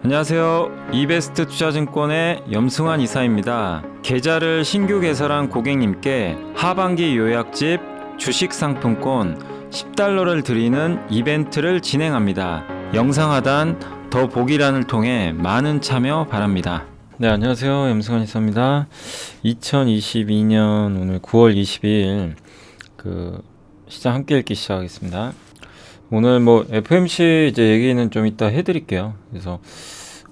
안녕하세요. 이베스트 투자증권의 염승환 이사입니다. 계좌를 신규 개설한 고객님께 하반기 요약집 주식 상품권 10달러를 드리는 이벤트를 진행합니다. 영상 하단 더 보기란을 통해 많은 참여 바랍니다. 네, 안녕하세요. 염승환 이사입니다. 2022년 오늘 9월 22일 시장 함께 읽기 시작하겠습니다. 오늘 FMC 이제 얘기는 좀 이따 해드릴게요. 그래서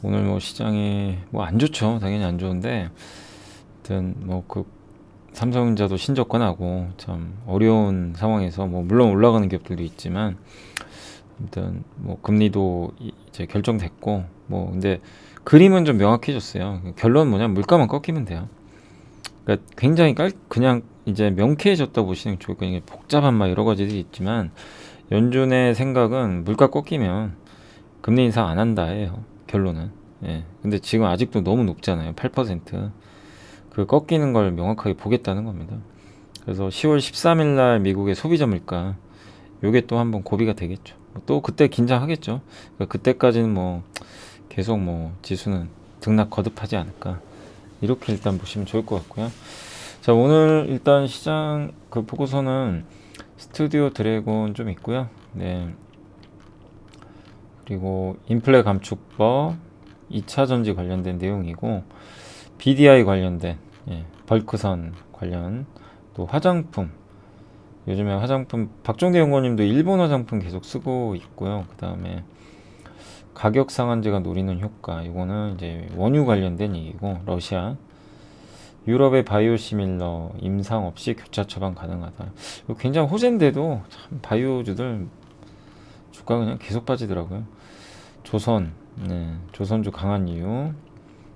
오늘 시장이 안 좋죠. 당연히 안 좋은데, 하여튼 삼성전자도 신저가나고 참 어려운 상황에서 물론 올라가는 기업들도 있지만, 아무튼 금리도 이제 결정됐고, 근데 그림은 좀 명확해졌어요. 결론은 뭐냐? 물가만 꺾이면 돼요. 그러니까 굉장히 그냥 이제 명쾌해졌다 보시는 게 좋을 거예요. 복잡한 여러 가지들이 있지만. 연준의 생각은 물가 꺾이면 금리 인상 안 한다예요. 결론은. 예. 근데 지금 아직도 너무 높잖아요. 8%. 그 꺾이는 걸 명확하게 보겠다는 겁니다. 그래서 10월 13일 날 미국의 소비자 물가 요게 또 한번 고비가 되겠죠. 또 그때 긴장하겠죠. 그러니까 그때까지는 계속 지수는 등락 거듭하지 않을까. 이렇게 일단 보시면 좋을 것 같고요. 자, 오늘 일단 시장 보고서는 스튜디오 드래곤 좀 있고요. 네. 그리고 인플레 감축법 2차 전지 관련된 내용이고, BDI 관련된 벌크선 관련, 또 화장품, 요즘에 화장품 박종대 연구원님도 일본 화장품 계속 쓰고 있고요. 그 다음에 가격 상한제가 노리는 효과, 이거는 이제 원유 관련된 얘기고, 러시아 유럽의 바이오시밀러 임상 없이 교차 처방 가능하다. 굉장히 호재인데도 참 바이오주들 주가 그냥 계속 빠지더라고요. 조선주 강한 이유,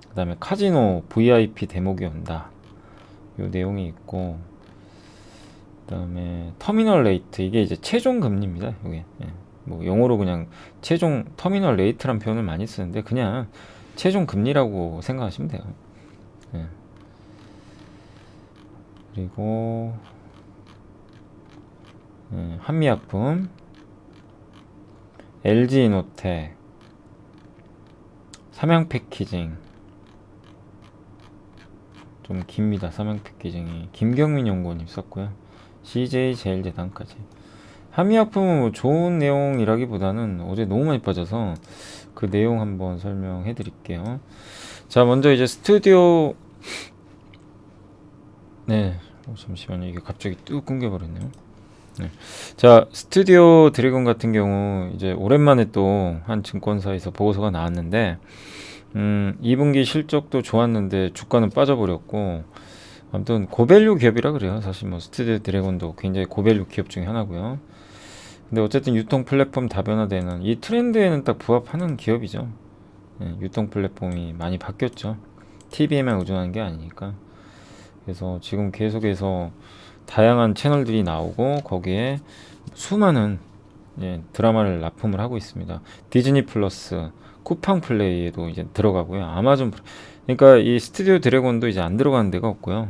그 다음에 카지노 VIP 대목이 온다. 요 내용이 있고, 그 다음에 터미널 레이트, 이게 이제 최종 금리입니다. 이게 영어로 그냥 최종 터미널 레이트란 표현을 많이 쓰는데 그냥 최종 금리라고 생각하시면 돼요. 예. 그리고 한미약품, LG이노텍, 삼양패키징 좀 깁니다. 삼양패키징이 김경민 연구원님 썼고요. CJ제일재단까지. 한미약품은 좋은 내용이라기보다는 어제 너무 많이 빠져서 그 내용 한번 설명해 드릴게요. 자, 먼저 이제 스튜디오 잠시만요. 이게 갑자기 뚝 끊겨버렸네요. 자, 스튜디오 드래곤 같은 경우 이제 오랜만에 또 한 증권사에서 보고서가 나왔는데, 2분기 실적도 좋았는데 주가는 빠져버렸고, 아무튼 고밸류 기업이라 그래요. 사실 스튜디오 드래곤도 굉장히 고밸류 기업 중에 하나고요. 근데 어쨌든 유통 플랫폼 다변화되는 이 트렌드에는 딱 부합하는 기업이죠. 유통 플랫폼이 많이 바뀌었죠. TV에만 의존하는 게 아니니까. 그래서 지금 계속해서 다양한 채널들이 나오고 거기에 수많은 드라마를 납품을 하고 있습니다. 디즈니 플러스, 쿠팡 플레이에도 이제 들어가고요. 아마존 그러니까 이 스튜디오 드래곤도 이제 안 들어가는 데가 없고요.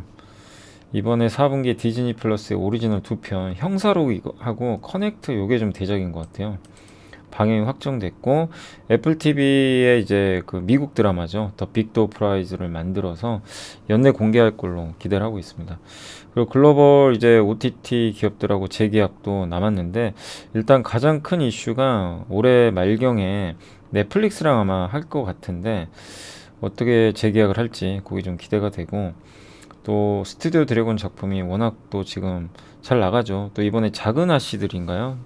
이번에 4분기에 디즈니 플러스의 오리지널 2편 형사록하고 커넥트, 요게 좀 대작인 것 같아요. 방영이 확정됐고, 애플 TV에 이제 미국 드라마죠. 더 빅도어 프라이즈를 만들어서 연내 공개할 걸로 기대를 하고 있습니다. 그리고 글로벌 이제 OTT 기업들하고 재계약도 남았는데, 일단 가장 큰 이슈가 올해 말경에 넷플릭스랑 아마 할 것 같은데 어떻게 재계약을 할지 그게 좀 기대가 되고, 또 스튜디오 드래곤 작품이 워낙 또 지금 잘 나가죠. 또 이번에 작은 아씨들인가요?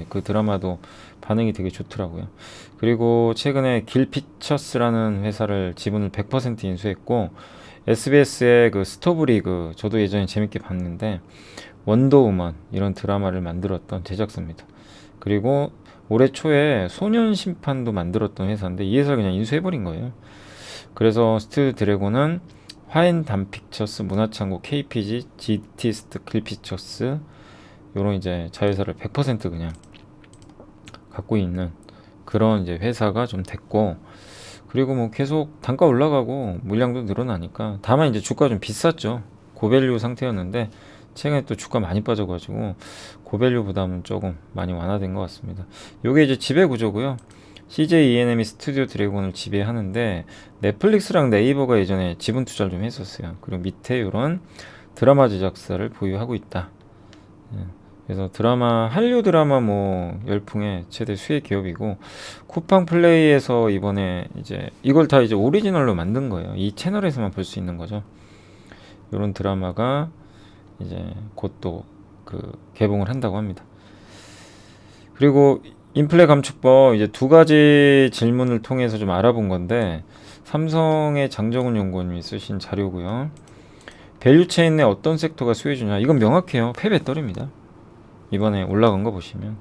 그 드라마도 반응이 되게 좋더라고요. 그리고 최근에 길피처스라는 회사를 지분을 100% 인수했고, SBS의 스토브리그, 저도 예전에 재밌게 봤는데 원더우먼 이런 드라마를 만들었던 제작사입니다. 그리고 올해 초에 소년 심판도 만들었던 회사인데 이 회사를 그냥 인수해버린 거예요. 그래서 스튜디오 드래곤은 화인담 픽처스, 문화창고, KPG, GT스트, 길피처스 요런 이제 자회사를 100% 그냥 갖고 있는 그런 이제 회사가 좀 됐고, 그리고 계속 단가 올라가고 물량도 늘어나니까, 다만 이제 주가 좀 비쌌죠. 고밸류 상태였는데 최근에 또 주가 많이 빠져가지고 고밸류 부담은 조금 많이 완화된 것 같습니다. 요게 이제 지배 구조고요. CJ ENM이 스튜디오 드래곤을 지배하는데 넷플릭스랑 네이버가 예전에 지분 투자를 좀 했었어요. 그리고 밑에 이런 드라마 제작사를 보유하고 있다. 예. 그래서 드라마 한류 드라마 뭐 열풍의 최대 수혜 기업이고 쿠팡 플레이에서 이번에 이제 이걸 다 이제 오리지널로 만든 거예요. 이 채널에서만 볼 수 있는 거죠. 이런 드라마가 이제 곧 또 그 개봉을 한다고 합니다. 그리고 인플레 감축법 이제 두 가지 질문을 통해서 좀 알아본 건데 삼성의 장정훈 연구원님이 쓰신 자료고요. 밸류체인 내 어떤 섹터가 수혜주냐 이건 명확해요. 폐배터리입니다. 이번에 올라간 거 보시면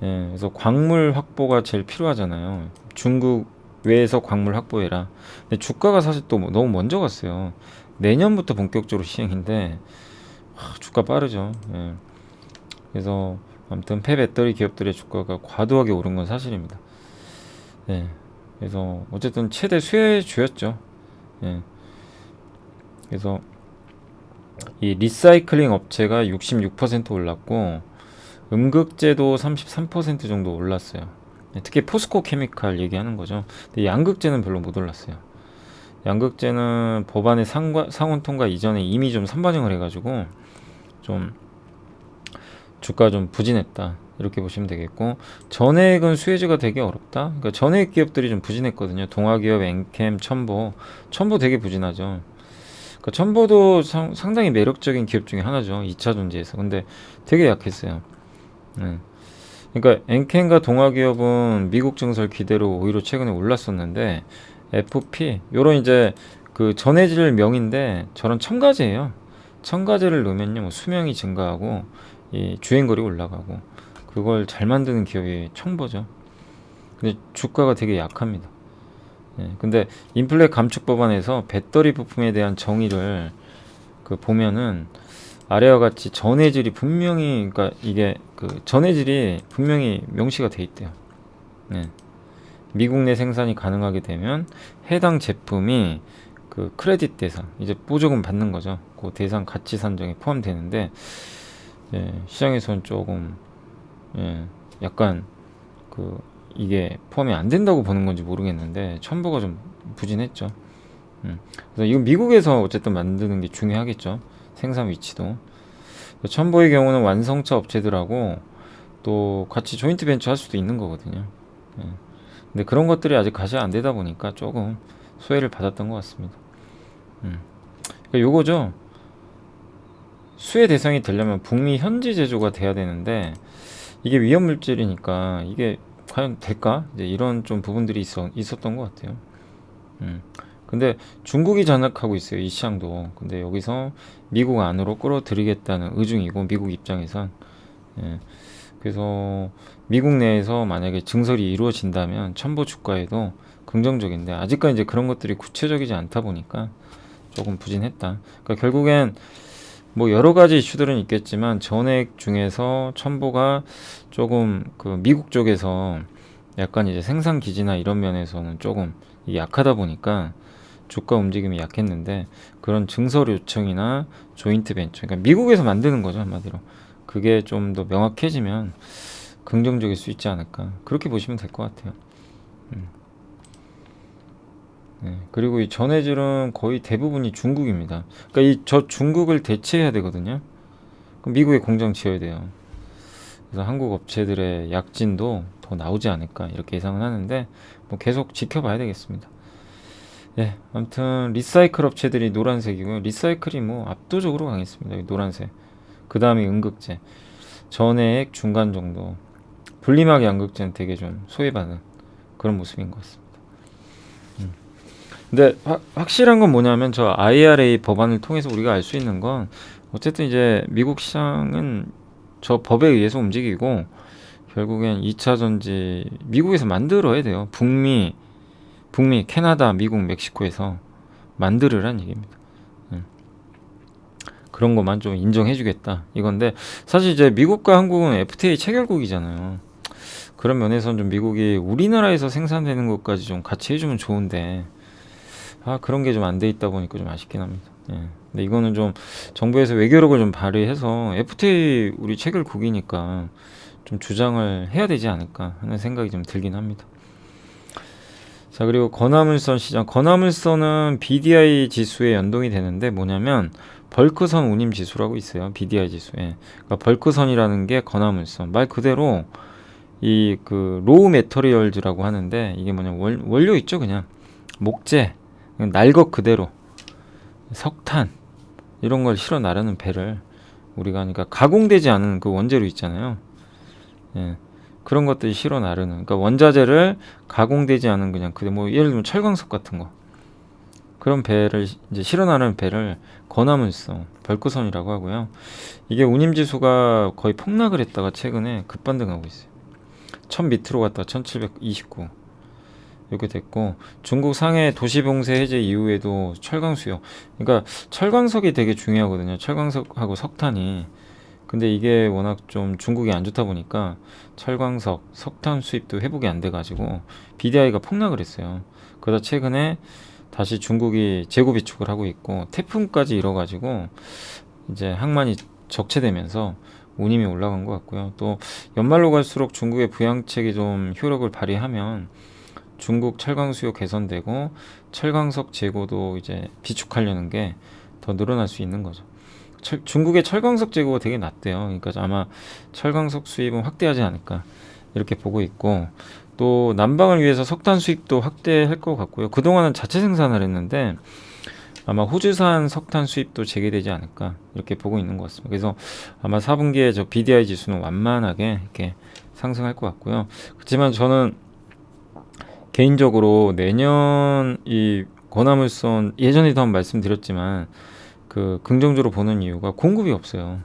예, 그래서 광물 확보가 제일 필요하잖아요. 중국 외에서 광물 확보해라. 근데 주가가 사실 또 너무 먼저 갔어요. 내년부터 본격적으로 시행인데 주가 빠르죠. 예. 그래서 아무튼 폐배터리 기업들의 주가가 과도하게 오른 건 사실입니다. 예. 그래서 어쨌든 최대 수혜주였죠. 예. 그래서 이 리사이클링 업체가 66% 올랐고 음극재도 33% 정도 올랐어요. 특히 포스코 케미칼 얘기하는 거죠. 근데 양극재는 별로 못 올랐어요. 양극재는 법안의 상원 통과 이전에 이미 좀 선반영을 해가지고 좀 주가 좀 부진했다 이렇게 보시면 되겠고 전액은 수혜주가 되게 어렵다. 그러니까 전액 기업들이 좀 부진했거든요. 동아기업, 엔캠, 첨보 되게 부진하죠. 그러니까 첨보도 상당히 매력적인 기업 중에 하나죠. 2차 전지에서. 근데 되게 약했어요. 네. 그러니까 엔캠과 동아기업은 미국 증설 기대로 오히려 최근에 올랐었는데 FP 요런 이제 그 전해질 명인데 저런 첨가제예요. 첨가제를 넣으면요 뭐 수명이 증가하고 이 주행거리 올라가고 그걸 잘 만드는 기업이 첨보죠. 근데 주가가 되게 약합니다. 예, 근데 인플레 감축 법안에서 배터리 부품에 대한 정의를 그 보면은 아래와 같이 전해질이 분명히 그러니까 이게 그 전해질이 분명히 명시가 돼 있대요. 예. 미국 내 생산이 가능하게 되면 해당 제품이 그 크레딧 대상 이제 보조금 받는 거죠. 그 대상 가치 산정에 포함되는데 예, 시장에서는 조금 예, 약간 그 이게 포함이 안 된다고 보는 건지 모르겠는데 첨보가 좀 부진했죠. 그래서 이건 미국에서 어쨌든 만드는 게 중요하겠죠. 생산 위치도. 첨보의 경우는 완성차 업체들하고 또 같이 조인트 벤처 할 수도 있는 거거든요. 예. 근데 그런 것들이 아직 가시가 안 되다 보니까 조금 소외를 받았던 것 같습니다. 그러니까 요거죠. 수혜 대상이 되려면 북미 현지 제조가 돼야 되는데 이게 위험 물질이니까 이게 과연 될까? 이제 이런 좀 부분들이 있었던 것 같아요. 근데 중국이 장악하고 있어요. 이 시장도. 근데 여기서 미국 안으로 끌어들이겠다는 의중이고 미국 입장에선 예. 그래서 미국 내에서 만약에 증설이 이루어진다면 첨보 주가에도 긍정적인데 아직까지 이제 그런 것들이 구체적이지 않다 보니까 조금 부진했다. 그러니까 결국엔 뭐 여러 가지 이슈들은 있겠지만 전액 중에서 첨보가 조금 그 미국 쪽에서 약간 이제 생산 기지나 이런 면에서는 조금 약하다 보니까 주가 움직임이 약했는데 그런 증설 요청이나 조인트 벤처 그러니까 미국에서 만드는 거죠 한마디로 그게 좀 더 명확해지면 긍정적일 수 있지 않을까 그렇게 보시면 될 것 같아요. 네, 그리고 이 전해질은 거의 대부분이 중국입니다. 그러니까 이 저 중국을 대체해야 되거든요. 그럼 미국에 공장 지어야 돼요. 그래서 한국 업체들의 약진도 더 나오지 않을까 이렇게 예상은 하는데 뭐 계속 지켜봐야 되겠습니다. 예, 아무튼 리사이클 업체들이 노란색이고요. 리사이클이 뭐 압도적으로 강했습니다. 노란색. 그 다음에 음극재, 전해액 중간 정도. 분리막 양극재는 되게 좀 소외받은 그런 모습인 것 같습니다. 근데 확실한 건 뭐냐면 저 IRA 법안을 통해서 우리가 알 수 있는 건 어쨌든 이제 미국 시장은 저 법에 의해서 움직이고 결국엔 2차 전지 미국에서 만들어야 돼요. 북미, 캐나다, 미국, 멕시코에서 만들으란 얘기입니다. 그런 것만 좀 인정해주겠다 이건데 사실 이제 미국과 한국은 FTA 체결국이잖아요. 그런 면에서는 좀 미국이 우리나라에서 생산되는 것까지 좀 같이 해주면 좋은데 그런 게 좀 안 돼 있다 보니까 좀 아쉽긴 합니다. 예. 근데 이거는 좀 정부에서 외교력을 좀 발휘해서 FTA 우리 체결국이니까 좀 주장을 해야 되지 않을까 하는 생각이 좀 들긴 합니다. 자, 그리고 건화물선 시장. 건화물선은 BDI 지수에 연동이 되는데 뭐냐면 벌크선 운임 지수라고 있어요. BDI 지수에. 그러니까 벌크선이라는 게 건화물선. 말 그대로 이 그 로우 메터리얼즈라고 하는데 이게 뭐냐 원료 있죠, 그냥 목재, 그냥 날 것 그대로 석탄 이런 걸 실어 나르는 배를 우리가 그러니까 가공되지 않은 그 원재료 있잖아요. 예. 그런 것들이 실어 나르는 그러니까 원자재를 가공되지 않은 그냥 그 뭐 예를 들면 철광석 같은 거 그런 배를 이제 실어 나르는 배를 건화물선 벌크선이라고 하고요. 이게 운임지수가 거의 폭락을 했다가 최근에 급반등하고 있어요. 1000 밑으로 갔다가 1729 이렇게 됐고, 중국 상해 도시봉쇄 해제 이후에도 철강 수요, 그러니까 철광석이 되게 중요하거든요. 철광석하고 석탄이. 근데 이게 워낙 좀 중국이 안 좋다 보니까 철광석, 석탄 수입도 회복이 안 돼가지고 BDI가 폭락을 했어요. 그러다 최근에 다시 중국이 재고 비축을 하고 있고 태풍까지 일어가지고 이제 항만이 적체되면서 운임이 올라간 것 같고요. 또 연말로 갈수록 중국의 부양책이 좀 효력을 발휘하면 중국 철강 수요 개선되고 철광석 재고도 이제 비축하려는 게 더 늘어날 수 있는 거죠. 중국의 철광석 재고가 되게 낮대요. 그러니까 아마 철광석 수입은 확대하지 않을까 이렇게 보고 있고, 또 난방을 위해서 석탄 수입도 확대할 것 같고요. 그동안은 자체 생산을 했는데 아마 호주산 석탄 수입도 재개되지 않을까 이렇게 보고 있는 것 같습니다. 그래서 아마 4분기에 저 BDI 지수는 완만하게 이렇게 상승할 것 같고요. 그렇지만 저는 개인적으로 내년 이 건화물선 예전에도 한번 말씀드렸지만 그 긍정적으로 보는 이유가 공급이 없어요.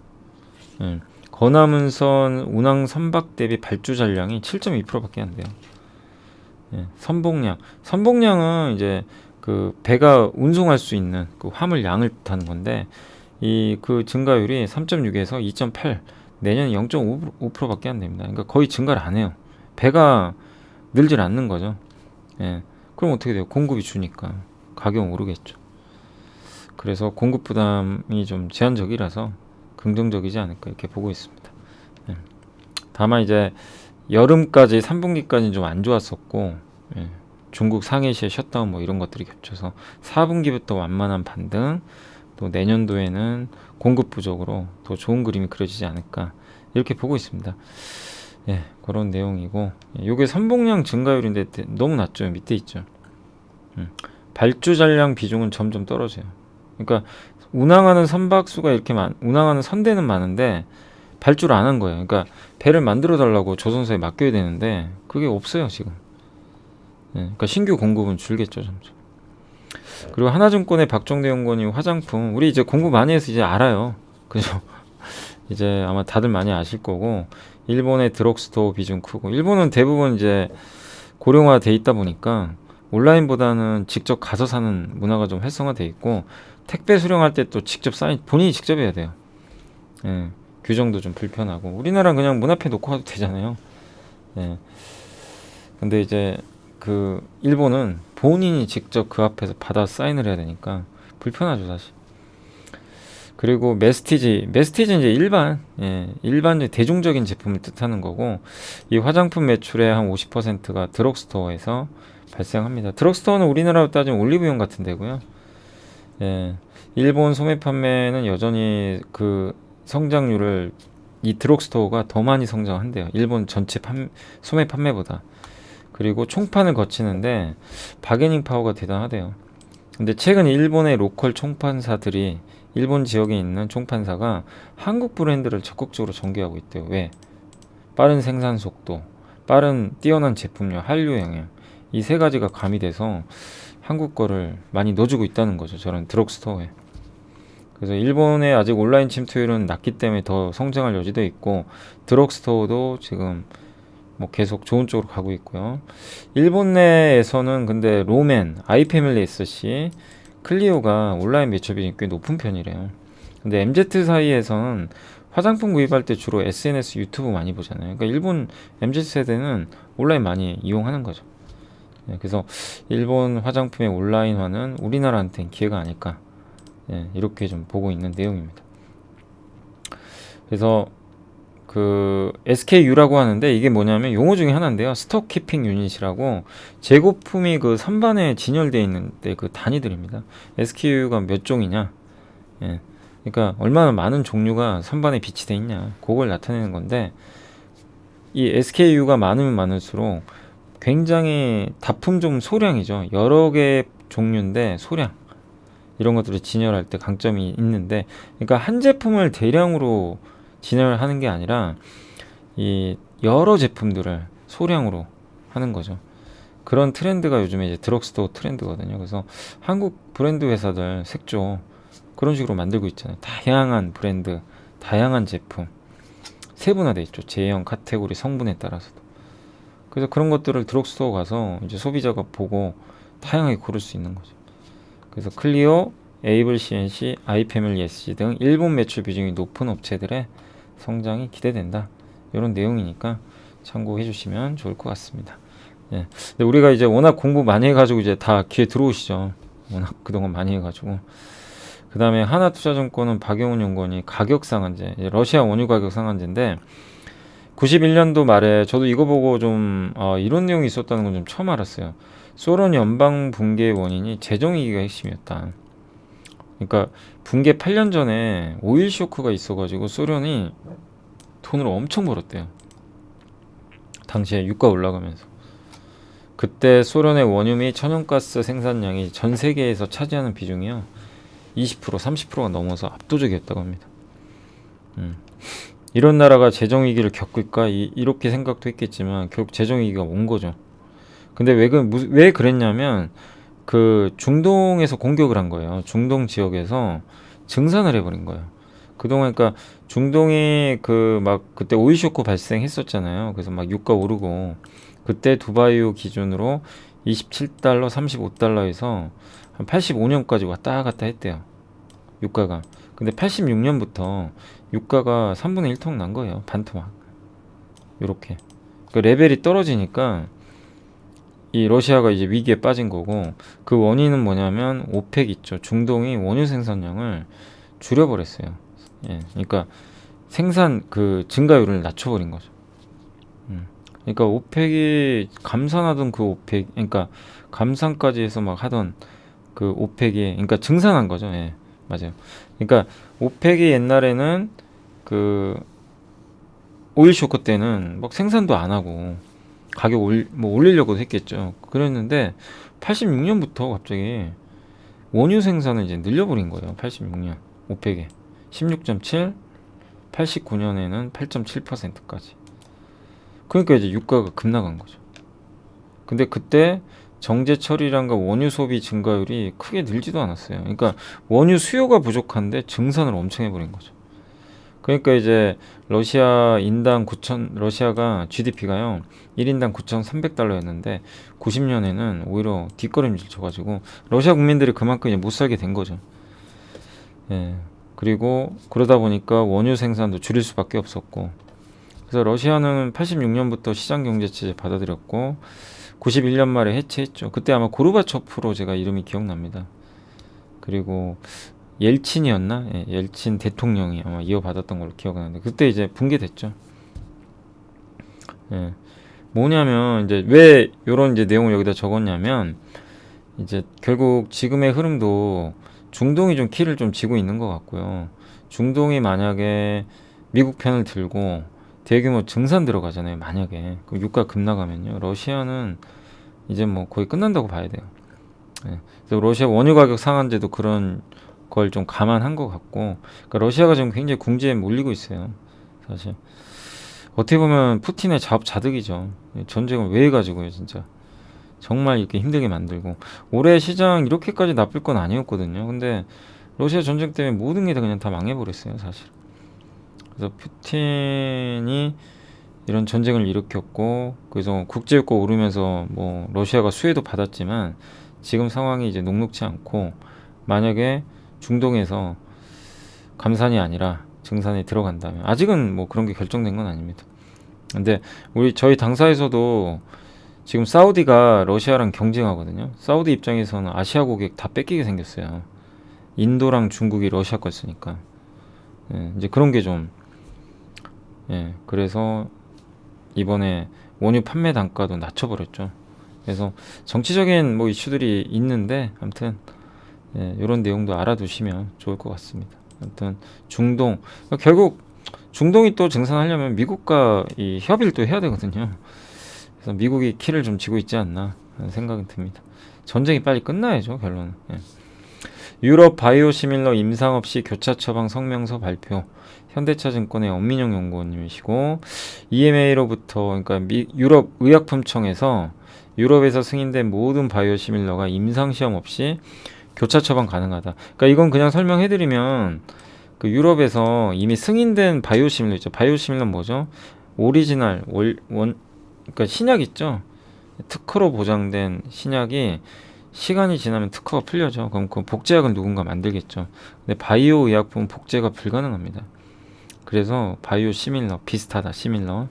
예. 건화물선 운항 선박 대비 발주 잔량이 7.2%밖에 안 돼요. 예. 선봉량은 이제 그 배가 운송할 수 있는 그 화물 양을 뜻하는 건데 이 그 증가율이 3.6에서 2.8, 내년 0.5%밖에 안 됩니다. 그러니까 거의 증가를 안 해요. 배가 늘질 않는 거죠. 예. 그럼 어떻게 돼요? 공급이 주니까 가격 오르겠죠. 그래서 공급 부담이 좀 제한적이라서 긍정적이지 않을까 이렇게 보고 있습니다. 예. 다만 이제 여름까지 3분기까지는 좀 안 좋았었고, 예. 중국 상해시의 셧다운 뭐 이런 것들이 겹쳐서 4분기부터 완만한 반등, 또 내년도에는 공급 부족으로 더 좋은 그림이 그려지지 않을까 이렇게 보고 있습니다. 예, 그런 내용이고, 요게 선봉량 증가율인데 너무 낮죠. 밑에 있죠. 발주 잔량 비중은 점점 떨어져요. 그러니까 운항하는 선박수가 이렇게 운항하는 선대는 많은데 발주를 안 한 거예요. 그러니까 배를 만들어 달라고 조선소에 맡겨야 되는데 그게 없어요 지금. 예, 그러니까 신규 공급은 줄겠죠 점점. 그리고 하나증권의 박정대 연구원이 화장품 우리 이제 공부 많이 해서 이제 알아요. 그죠? 이제 아마 다들 많이 아실 거고, 일본의 드럭스토어 비중 크고, 일본은 대부분 이제 고령화 돼 있다 보니까 온라인보다는 직접 가서 사는 문화가 좀 활성화돼 있고, 택배 수령할 때 또 직접 사인 본인이 직접 해야 돼요. 예, 규정도 좀 불편하고, 우리나라는 그냥 문 앞에 놓고 가도 되잖아요. 예. 근데 이제 그 일본은 본인이 직접 그 앞에서 받아 사인을 해야 되니까 불편하죠 사실. 그리고 메스티지는 이제 일반 대중적인 제품을 뜻하는 거고, 이 화장품 매출의 한 50%가 드럭스토어에서 발생합니다. 드럭스토어는 우리나라로 따지면 올리브영 같은 데고요. 예, 일본 소매 판매는 여전히 그 성장률을 이 드럭스토어가 더 많이 성장한대요. 일본 전체 소매 판매보다. 그리고 총판을 거치는데 바게닝 파워가 대단하대요. 근데 최근 일본의 로컬 총판사들이 일본 지역에 있는 총판사가 한국 브랜드를 적극적으로 전개하고 있대요. 왜? 빠른 생산 속도, 빠른 뛰어난 제품력, 한류 영향, 이 세 가지가 가미돼서 한국 거를 많이 넣어주고 있다는 거죠. 저런 드럭스토어에. 그래서 일본의 아직 온라인 침투율은 낮기 때문에 더 성장할 여지도 있고, 드럭스토어도 지금 뭐 계속 좋은 쪽으로 가고 있고요. 일본 내에서는 근데 로맨, 아이패밀리 SC, 클리오가 온라인 매출 비중이 꽤 높은 편이래요. 근데 MZ 사이에서는 화장품 구입할 때 주로 SNS, 유튜브 많이 보잖아요. 그러니까 일본 MZ 세대는 온라인 많이 이용하는 거죠. 예, 그래서 일본 화장품의 온라인화는 우리나라한테는 기회가 아닐까, 예, 이렇게 좀 보고 있는 내용입니다. 그래서 그 SKU라고 하는데 이게 뭐냐면 용어 중에 하나인데요. 스톡 키핑 유닛이라고 재고품이 그 선반에 진열되어 있는데 그 단위들입니다. SKU가 몇 종이냐? 예. 그러니까 얼마나 많은 종류가 선반에 비치돼 있냐. 그걸 나타내는 건데 이 SKU가 많으면 많을수록 굉장히 다품종 소량이죠. 여러 개 종류인데 소량. 이런 것들을 진열할 때 강점이 있는데 그러니까 한 제품을 대량으로 진열하는 게 아니라 이 여러 제품들을 소량으로 하는 거죠. 그런 트렌드가 요즘에 이제 드럭스토어 트렌드거든요. 그래서 한국 브랜드 회사들 색조 그런 식으로 만들고 있잖아요. 다양한 브랜드, 다양한 제품 세분화돼 있죠. 제형, 카테고리, 성분에 따라서도. 그래서 그런 것들을 드럭스토어 가서 이제 소비자가 보고 다양하게 고를 수 있는 거죠. 그래서 클리오, 에이블 CNC, 아이패밀리 SC 등 일본 매출 비중이 높은 업체들의 성장이 기대된다. 이런 내용이니까 참고해 주시면 좋을 것 같습니다. 예. 근데 우리가 이제 워낙 공부 많이 해가지고 이제 다 귀에 들어오시죠. 워낙 그동안 많이 해가지고. 그 다음에 하나투자증권은 박영훈 연구원이 가격 상한제, 러시아 원유 가격 상한제인데 91년도 말에 저도 이거 보고 좀 이런 내용이 있었다는 건 좀 처음 알았어요. 소련 연방 붕괴의 원인이 재정위기가 핵심이었다. 그러니까 붕괴 8년 전에 오일 쇼크가 있어가지고 소련이 돈을 엄청 벌었대요. 당시에 유가 올라가면서. 그때 소련의 원유 및 천연가스 생산량이 전 세계에서 차지하는 비중이요 20% 30%가 넘어서 압도적이었다고 합니다. 이런 나라가 재정위기를 겪을까 이렇게 생각도 했겠지만 결국 재정위기가 온 거죠. 근데 왜 그랬냐면 그 중동에서 공격을 한 거예요. 중동 지역에서 증산을 해버린 거예요. 그동안 그러니까 중동에 그 막 그때 오일 쇼크 발생했었잖아요. 그래서 막 유가 오르고 그때 두바이유 기준으로 27달러, 35달러에서 한 85년까지 왔다 갔다 했대요. 유가가. 근데 86년부터 유가가 3분의 1통 난 거예요. 반토막. 요렇게. 그 레벨이 떨어지니까 이 러시아가 이제 위기에 빠진 거고 그 원인은 뭐냐면 오펙 있죠. 중동이 원유 생산량을 줄여버렸어요. 예. 그러니까 생산 그 증가율을 낮춰버린 거죠. 그러니까 오펙이 감산하던 그 오펙, 그러니까 감산까지 해서 막 하던 그 오펙이, 그러니까 증산한 거죠. 예, 맞아요. 그러니까 오펙이 옛날에는 그 오일 쇼크 때는 막 생산도 안 하고 가격 뭐 올리려고 했겠죠. 그랬는데 86년부터 갑자기 원유 생산을 이제 늘려버린 거예요. 86년 오펙에 16.7, 89년에는 8.7%까지. 그러니까 이제 유가가 급락한 거죠. 근데 그때 정제 처리량과 원유 소비 증가율이 크게 늘지도 않았어요. 그러니까 원유 수요가 부족한데 증산을 엄청 해버린 거죠. 그러니까 이제 러시아가 GDP가요 1인당 9,300달러였는데 90년에는 오히려 뒷걸음질 쳐가지고 러시아 국민들이 그만큼 이제 못 살게 된 거죠. 예. 그리고 그러다 보니까 원유 생산도 줄일 수밖에 없었고, 그래서 러시아는 86년부터 시장경제체제 받아들였고 91년 말에 해체했죠. 그때 아마 고르바초프로 제가 이름이 기억납니다. 그리고 옐친이었나? 예, 옐친 대통령이 아마 이어받았던 걸로 기억하는데 그때 이제 붕괴됐죠. 예. 뭐냐면 이제 왜 이런 이제 내용을 여기다 적었냐면 이제 결국 지금의 흐름도 중동이 좀 키를 좀 쥐고 있는 것 같고요. 중동이 만약에 미국 편을 들고 대규모 증산 들어가잖아요. 만약에 그럼 유가 급락하면요. 러시아는 이제 뭐 거의 끝난다고 봐야 돼요. 예. 그래서 러시아 원유 가격 상한제도 그런 걸 좀 감안한 것 같고, 그러니까 러시아가 지금 굉장히 궁지에 몰리고 있어요. 사실 어떻게 보면 푸틴의 자업자득이죠. 전쟁을 왜 해가지고요, 진짜. 정말 이렇게 힘들게 만들고 올해 시장 이렇게까지 나쁠 건 아니었거든요. 근데 러시아 전쟁 때문에 모든 게 다 그냥 다 망해버렸어요, 사실. 그래서 푸틴이 이런 전쟁을 일으켰고 그래서 국제유가 오르면서 뭐 러시아가 수혜도 받았지만 지금 상황이 이제 녹록치 않고 만약에 중동에서 감산이 아니라 증산에 들어간다면 아직은 뭐 그런 게 결정된 건 아닙니다. 근데 저희 당사에서도 지금 사우디가 러시아랑 경쟁하거든요. 사우디 입장에서는 아시아 고객 다 뺏기게 생겼어요. 인도랑 중국이 러시아 걸 쓰니까. 예, 이제 그런 게 좀 예, 그래서 이번에 원유 판매 단가도 낮춰버렸죠. 그래서 정치적인 뭐 이슈들이 있는데 아무튼 예, 이런 내용도 알아두시면 좋을 것 같습니다. 아무튼 중동 결국 중동이 또 증산하려면 미국과 이 협의를 또 해야 되거든요. 그래서 미국이 키를 좀 쥐고 있지 않나 하는 생각은 듭니다. 전쟁이 빨리 끝나야죠, 결론은. 예. 유럽 바이오시밀러 임상 없이 교차 처방 성명서 발표. 현대차증권의 엄민영 연구원님이시고 EMA로부터 그러니까 유럽 의약품청에서 유럽에서 승인된 모든 바이오시밀러가 임상 시험 없이 교차 처방 가능하다. 그러니까 이건 그냥 설명해드리면 그 유럽에서 이미 승인된 바이오시밀러 있죠. 바이오시밀러는 뭐죠? 오리지널 그러니까 신약 있죠. 특허로 보장된 신약이 시간이 지나면 특허가 풀려져. 그럼 그 복제약은 누군가 만들겠죠. 근데 바이오 의약품은 복제가 불가능합니다. 그래서 바이오 시밀러 비슷하다. 시밀러.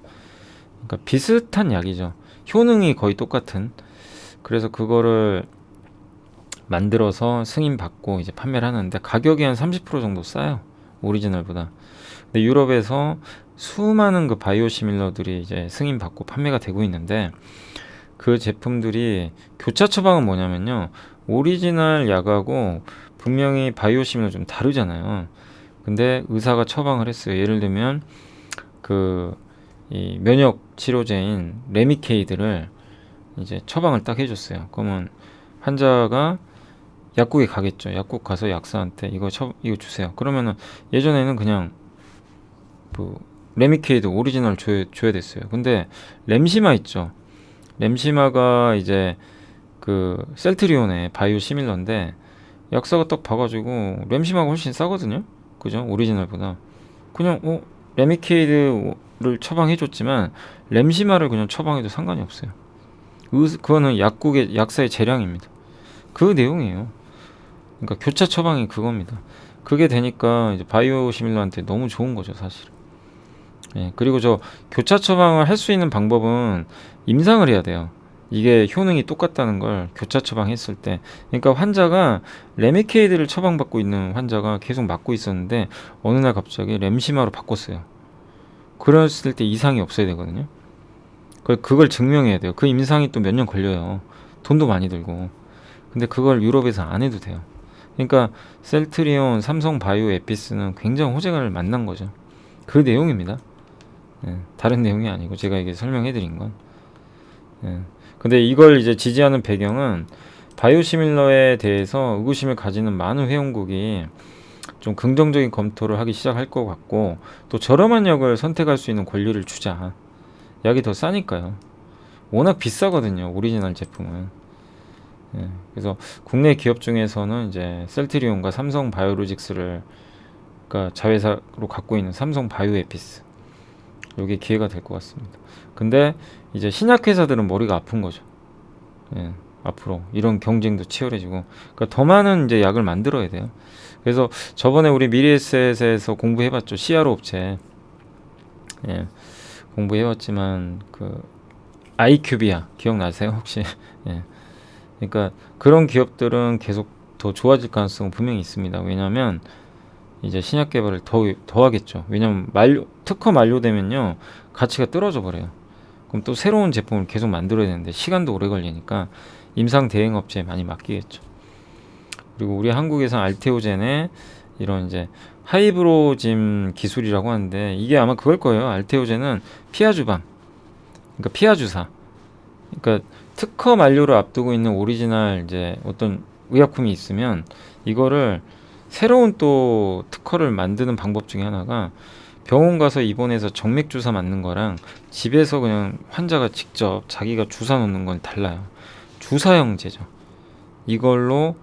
그러니까 비슷한 약이죠. 효능이 거의 똑같은. 그래서 그거를 만들어서 승인 받고 이제 판매를 하는데 가격이 한 30% 정도 싸요. 오리지널보다. 근데 유럽에서 수많은 그 바이오 시밀러들이 이제 승인 받고 판매가 되고 있는데 그 제품들이 교차 처방은 뭐냐면요. 오리지널 약하고 분명히 바이오 시밀러 좀 다르잖아요. 근데 의사가 처방을 했어요. 예를 들면 그 이 면역 치료제인 레미케이드를 이제 처방을 딱 해줬어요. 그러면 환자가 약국에 가겠죠. 약국 가서 약사한테 이거 주세요. 그러면은 예전에는 그냥 그 레미케이드 오리지널 줘야 됐어요. 근데 렘시마 있죠. 렘시마가 이제 그 셀트리온의 바이오 시밀러인데 약사가 딱 봐가지고 렘시마가 훨씬 싸거든요. 그죠? 오리지널보다. 그냥 레미케이드를 처방해줬지만 렘시마를 그냥 처방해도 상관이 없어요. 그거는 약국의 약사의 재량입니다. 그 내용이에요. 그러니까 교차 처방이 그겁니다. 그게 되니까 이제 바이오 시밀러한테 너무 좋은 거죠, 사실. 예, 그리고 저 교차 처방을 할 수 있는 방법은 임상을 해야 돼요. 이게 효능이 똑같다는 걸 교차 처방했을 때. 그러니까 환자가 레미케이드를 처방받고 있는 환자가 계속 맞고 있었는데 어느 날 갑자기 렘시마로 바꿨어요. 그랬을 때 이상이 없어야 되거든요. 그걸 증명해야 돼요. 그 임상이 또 몇 년 걸려요. 돈도 많이 들고. 근데 그걸 유럽에서 안 해도 돼요. 그러니까 셀트리온, 삼성 바이오 에피스는 굉장히 호재를 만난 거죠. 그 내용입니다. 예, 다른 내용이 아니고 제가 이게 설명해 드린 건. 예. 근데 이걸 이제 지지하는 배경은 바이오시밀러에 대해서 의구심을 가지는 많은 회원국이 좀 긍정적인 검토를 하기 시작할 것 같고 또 저렴한 약을 선택할 수 있는 권리를 주자. 약이 더 싸니까요. 워낙 비싸거든요. 오리지널 제품은. 예. 그래서 국내 기업 중에서는 이제 셀트리온과 삼성 바이오로직스를 그러니까 자회사로 갖고 있는 삼성 바이오에피스 이게 기회가 될 것 같습니다. 근데 이제 신약 회사들은 머리가 아픈 거죠. 예, 앞으로 이런 경쟁도 치열해지고, 그러니까 더 많은 이제 약을 만들어야 돼요. 그래서 저번에 우리 미래에셋에서 공부해봤죠. CRO 업체. 예, 공부해봤지만 그 아이큐비아 기억나세요 혹시? 예, 그러니까 그런 기업들은 계속 더 좋아질 가능성은 분명히 있습니다. 왜냐하면 이제 신약 개발을 더 하겠죠. 왜냐면 특허 만료되면요 가치가 떨어져 버려요. 그럼 또 새로운 제품을 계속 만들어야 되는데 시간도 오래 걸리니까 임상 대행 업체에 많이 맡기겠죠. 그리고 우리 한국에서 알테오젠의 이런 이제 하이브로짐 기술이라고 하는데 이게 아마 그걸 거예요. 알테오젠은 피아주방, 그러니까 피아주사. 그러니까 특허 만료를 앞두고 있는 오리지널 이제 어떤 의약품이 있으면 이거를 새로운 또 특허를 만드는 방법 중에 하나가 병원 가서 입원해서 정맥 주사 맞는 거랑 집에서 그냥 환자가 직접 자기가 주사 놓는 건 달라요. 주사형제죠. 이걸로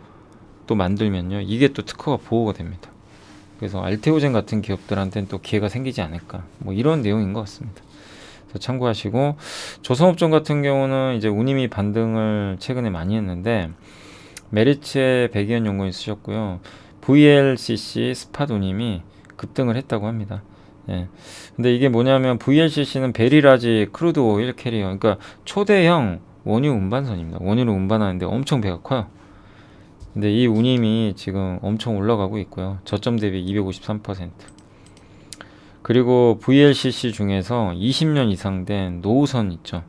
또 만들면요 이게 또 특허가 보호가 됩니다. 그래서 알테오젠 같은 기업들한테는 또 기회가 생기지 않을까, 뭐 이런 내용인 것 같습니다. 그래서 참고하시고, 조선업종 같은 경우는 이제 운임이 반등을 최근에 많이 했는데 메리츠의 백이현 연구원이 쓰셨고요. VLCC 스팟 운임이 급등을 했다고 합니다. 예. 근데 이게 뭐냐면 VLCC는 베리라지 크루드 오일 캐리어, 그러니까 초대형 원유 운반선입니다. 원유를 운반하는데 엄청 배가 커요. 근데 이 운임이 지금 엄청 올라가고 있고요. 저점 대비 253%. 그리고 VLCC 중에서 20년 이상 된 노후선 있죠.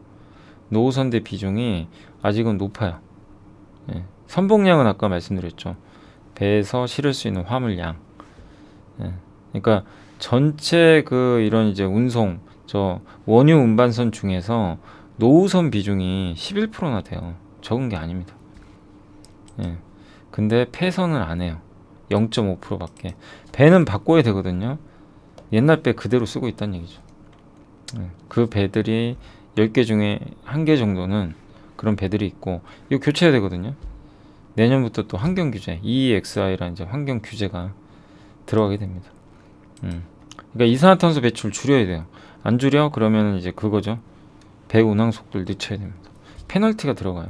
노후선대 비중이 아직은 높아요. 예. 선봉량은 아까 말씀드렸죠. 배에서 실을 수 있는 화물량. 예. 그러니까 전체 그 이런 이제 운송 저 원유 운반선 중에서 노후선 비중이 11%나 돼요. 적은 게 아닙니다. 예. 근데 폐선은 안 해요. 0.5%밖에. 배는 바꿔야 되거든요. 옛날 배 그대로 쓰고 있다는 얘기죠. 예. 그 배들이 10개 중에 1개 정도는 그런 배들이 있고 이거 교체해야 되거든요. 내년부터 또 환경 규제 EEXI라는 이제 환경 규제가 들어가게 됩니다. 그러니까 이산화탄소 배출 줄여야 돼요. 안 줄여? 그러면 이제 그거죠. 배 운항 속도를 늦춰야 됩니다. 페널티가 들어가요.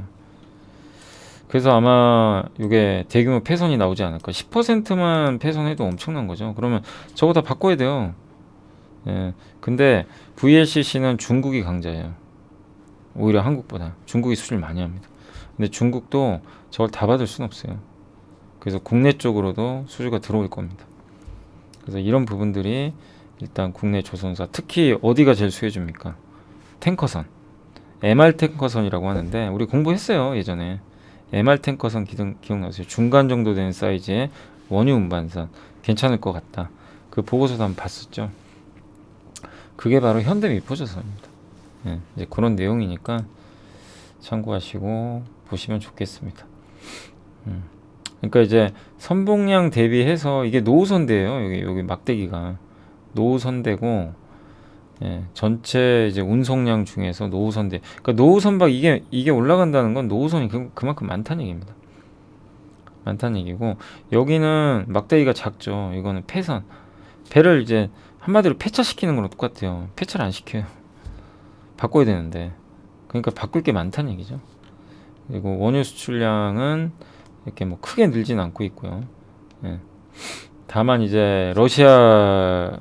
그래서 아마 이게 대규모 폐선이 나오지 않을까. 10%만 폐선해도 엄청난 거죠. 그러면 저거 다 바꿔야 돼요. 예. 근데 VLCC는 중국이 강자예요. 오히려 한국보다. 중국이 수출 많이 합니다. 근데 중국도 저걸 다 받을 수는 없어요. 그래서 국내 쪽으로도 수주가 들어올 겁니다. 그래서 이런 부분들이 일단 국내 조선사 특히 어디가 제일 수혜줍니까? 탱커선. MR 탱커선이라고 하는데 우리 공부했어요 예전에. MR 탱커선 기억나세요? 중간 정도 되는 사이즈의 원유 운반선 괜찮을 것 같다. 그 보고서도 한번 봤었죠. 그게 바로 현대 미포조선입니다. 예, 이제 그런 내용이니까 참고하시고 보시면 좋겠습니다. 그러니까 이제 선봉량 대비해서 이게 노후선대예요. 여기 막대기가 노후선대고 예, 전체 이제 운송량 중에서 노후선대. 그러니까 노후선박 이게 올라간다는 건 노후선이 그만큼 많다는 얘기입니다. 많다는 얘기고 여기는 막대기가 작죠. 이거는 폐선. 배를 이제 한마디로 폐차시키는 거랑 똑같아요. 폐차를 안 시켜요. 바꿔야 되는데. 그러니까 바꿀 게 많다는 얘기죠. 그리고 원유 수출량은 이렇게 뭐 크게 늘진 않고 있고요. 예. 다만 이제 러시아의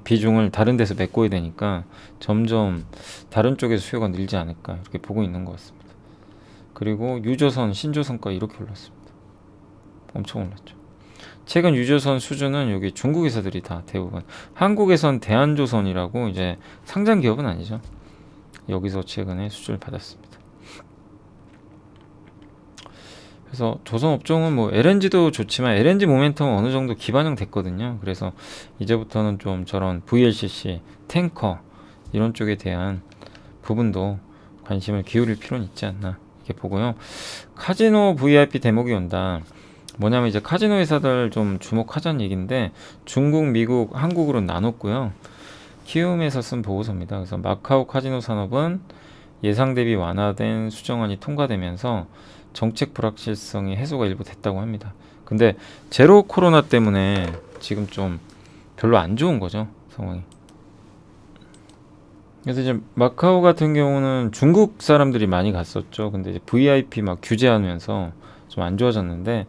비중을 다른 데서 메꿔야 되니까 점점 다른 쪽에서 수요가 늘지 않을까 이렇게 보고 있는 것 같습니다. 그리고 유조선, 신조선까지 이렇게 올랐습니다. 엄청 올랐죠. 최근 유조선 수주는 여기 중국 회사들이 다 대부분. 한국에선 대한조선이라고 이제 상장 기업은 아니죠. 여기서 최근에 수주를 받았습니다. 그래서 조선 업종은 뭐 LNG도 좋지만 LNG 모멘텀은 어느 정도 기반형 됐거든요. 그래서 이제부터는 좀 저런 VLCC, 탱커 이런 쪽에 대한 부분도 관심을 기울일 필요는 있지 않나 이렇게 보고요. 카지노 VIP 대목이 온다. 뭐냐면 이제 카지노 회사들 좀 주목하자는 얘기인데 중국, 미국, 한국으로 나눴고요. 키움에서 쓴 보고서입니다. 그래서 마카오 카지노 산업은 예상 대비 완화된 수정안이 통과되면서 정책 불확실성이 해소가 일부 됐다고 합니다. 근데 제로 코로나 때문에 지금 좀 별로 안 좋은 거죠, 상황이. 그래서 이제 마카오 같은 경우는 중국 사람들이 많이 갔었죠. 근데 이제 VIP 막 규제하면서 좀 안 좋아졌는데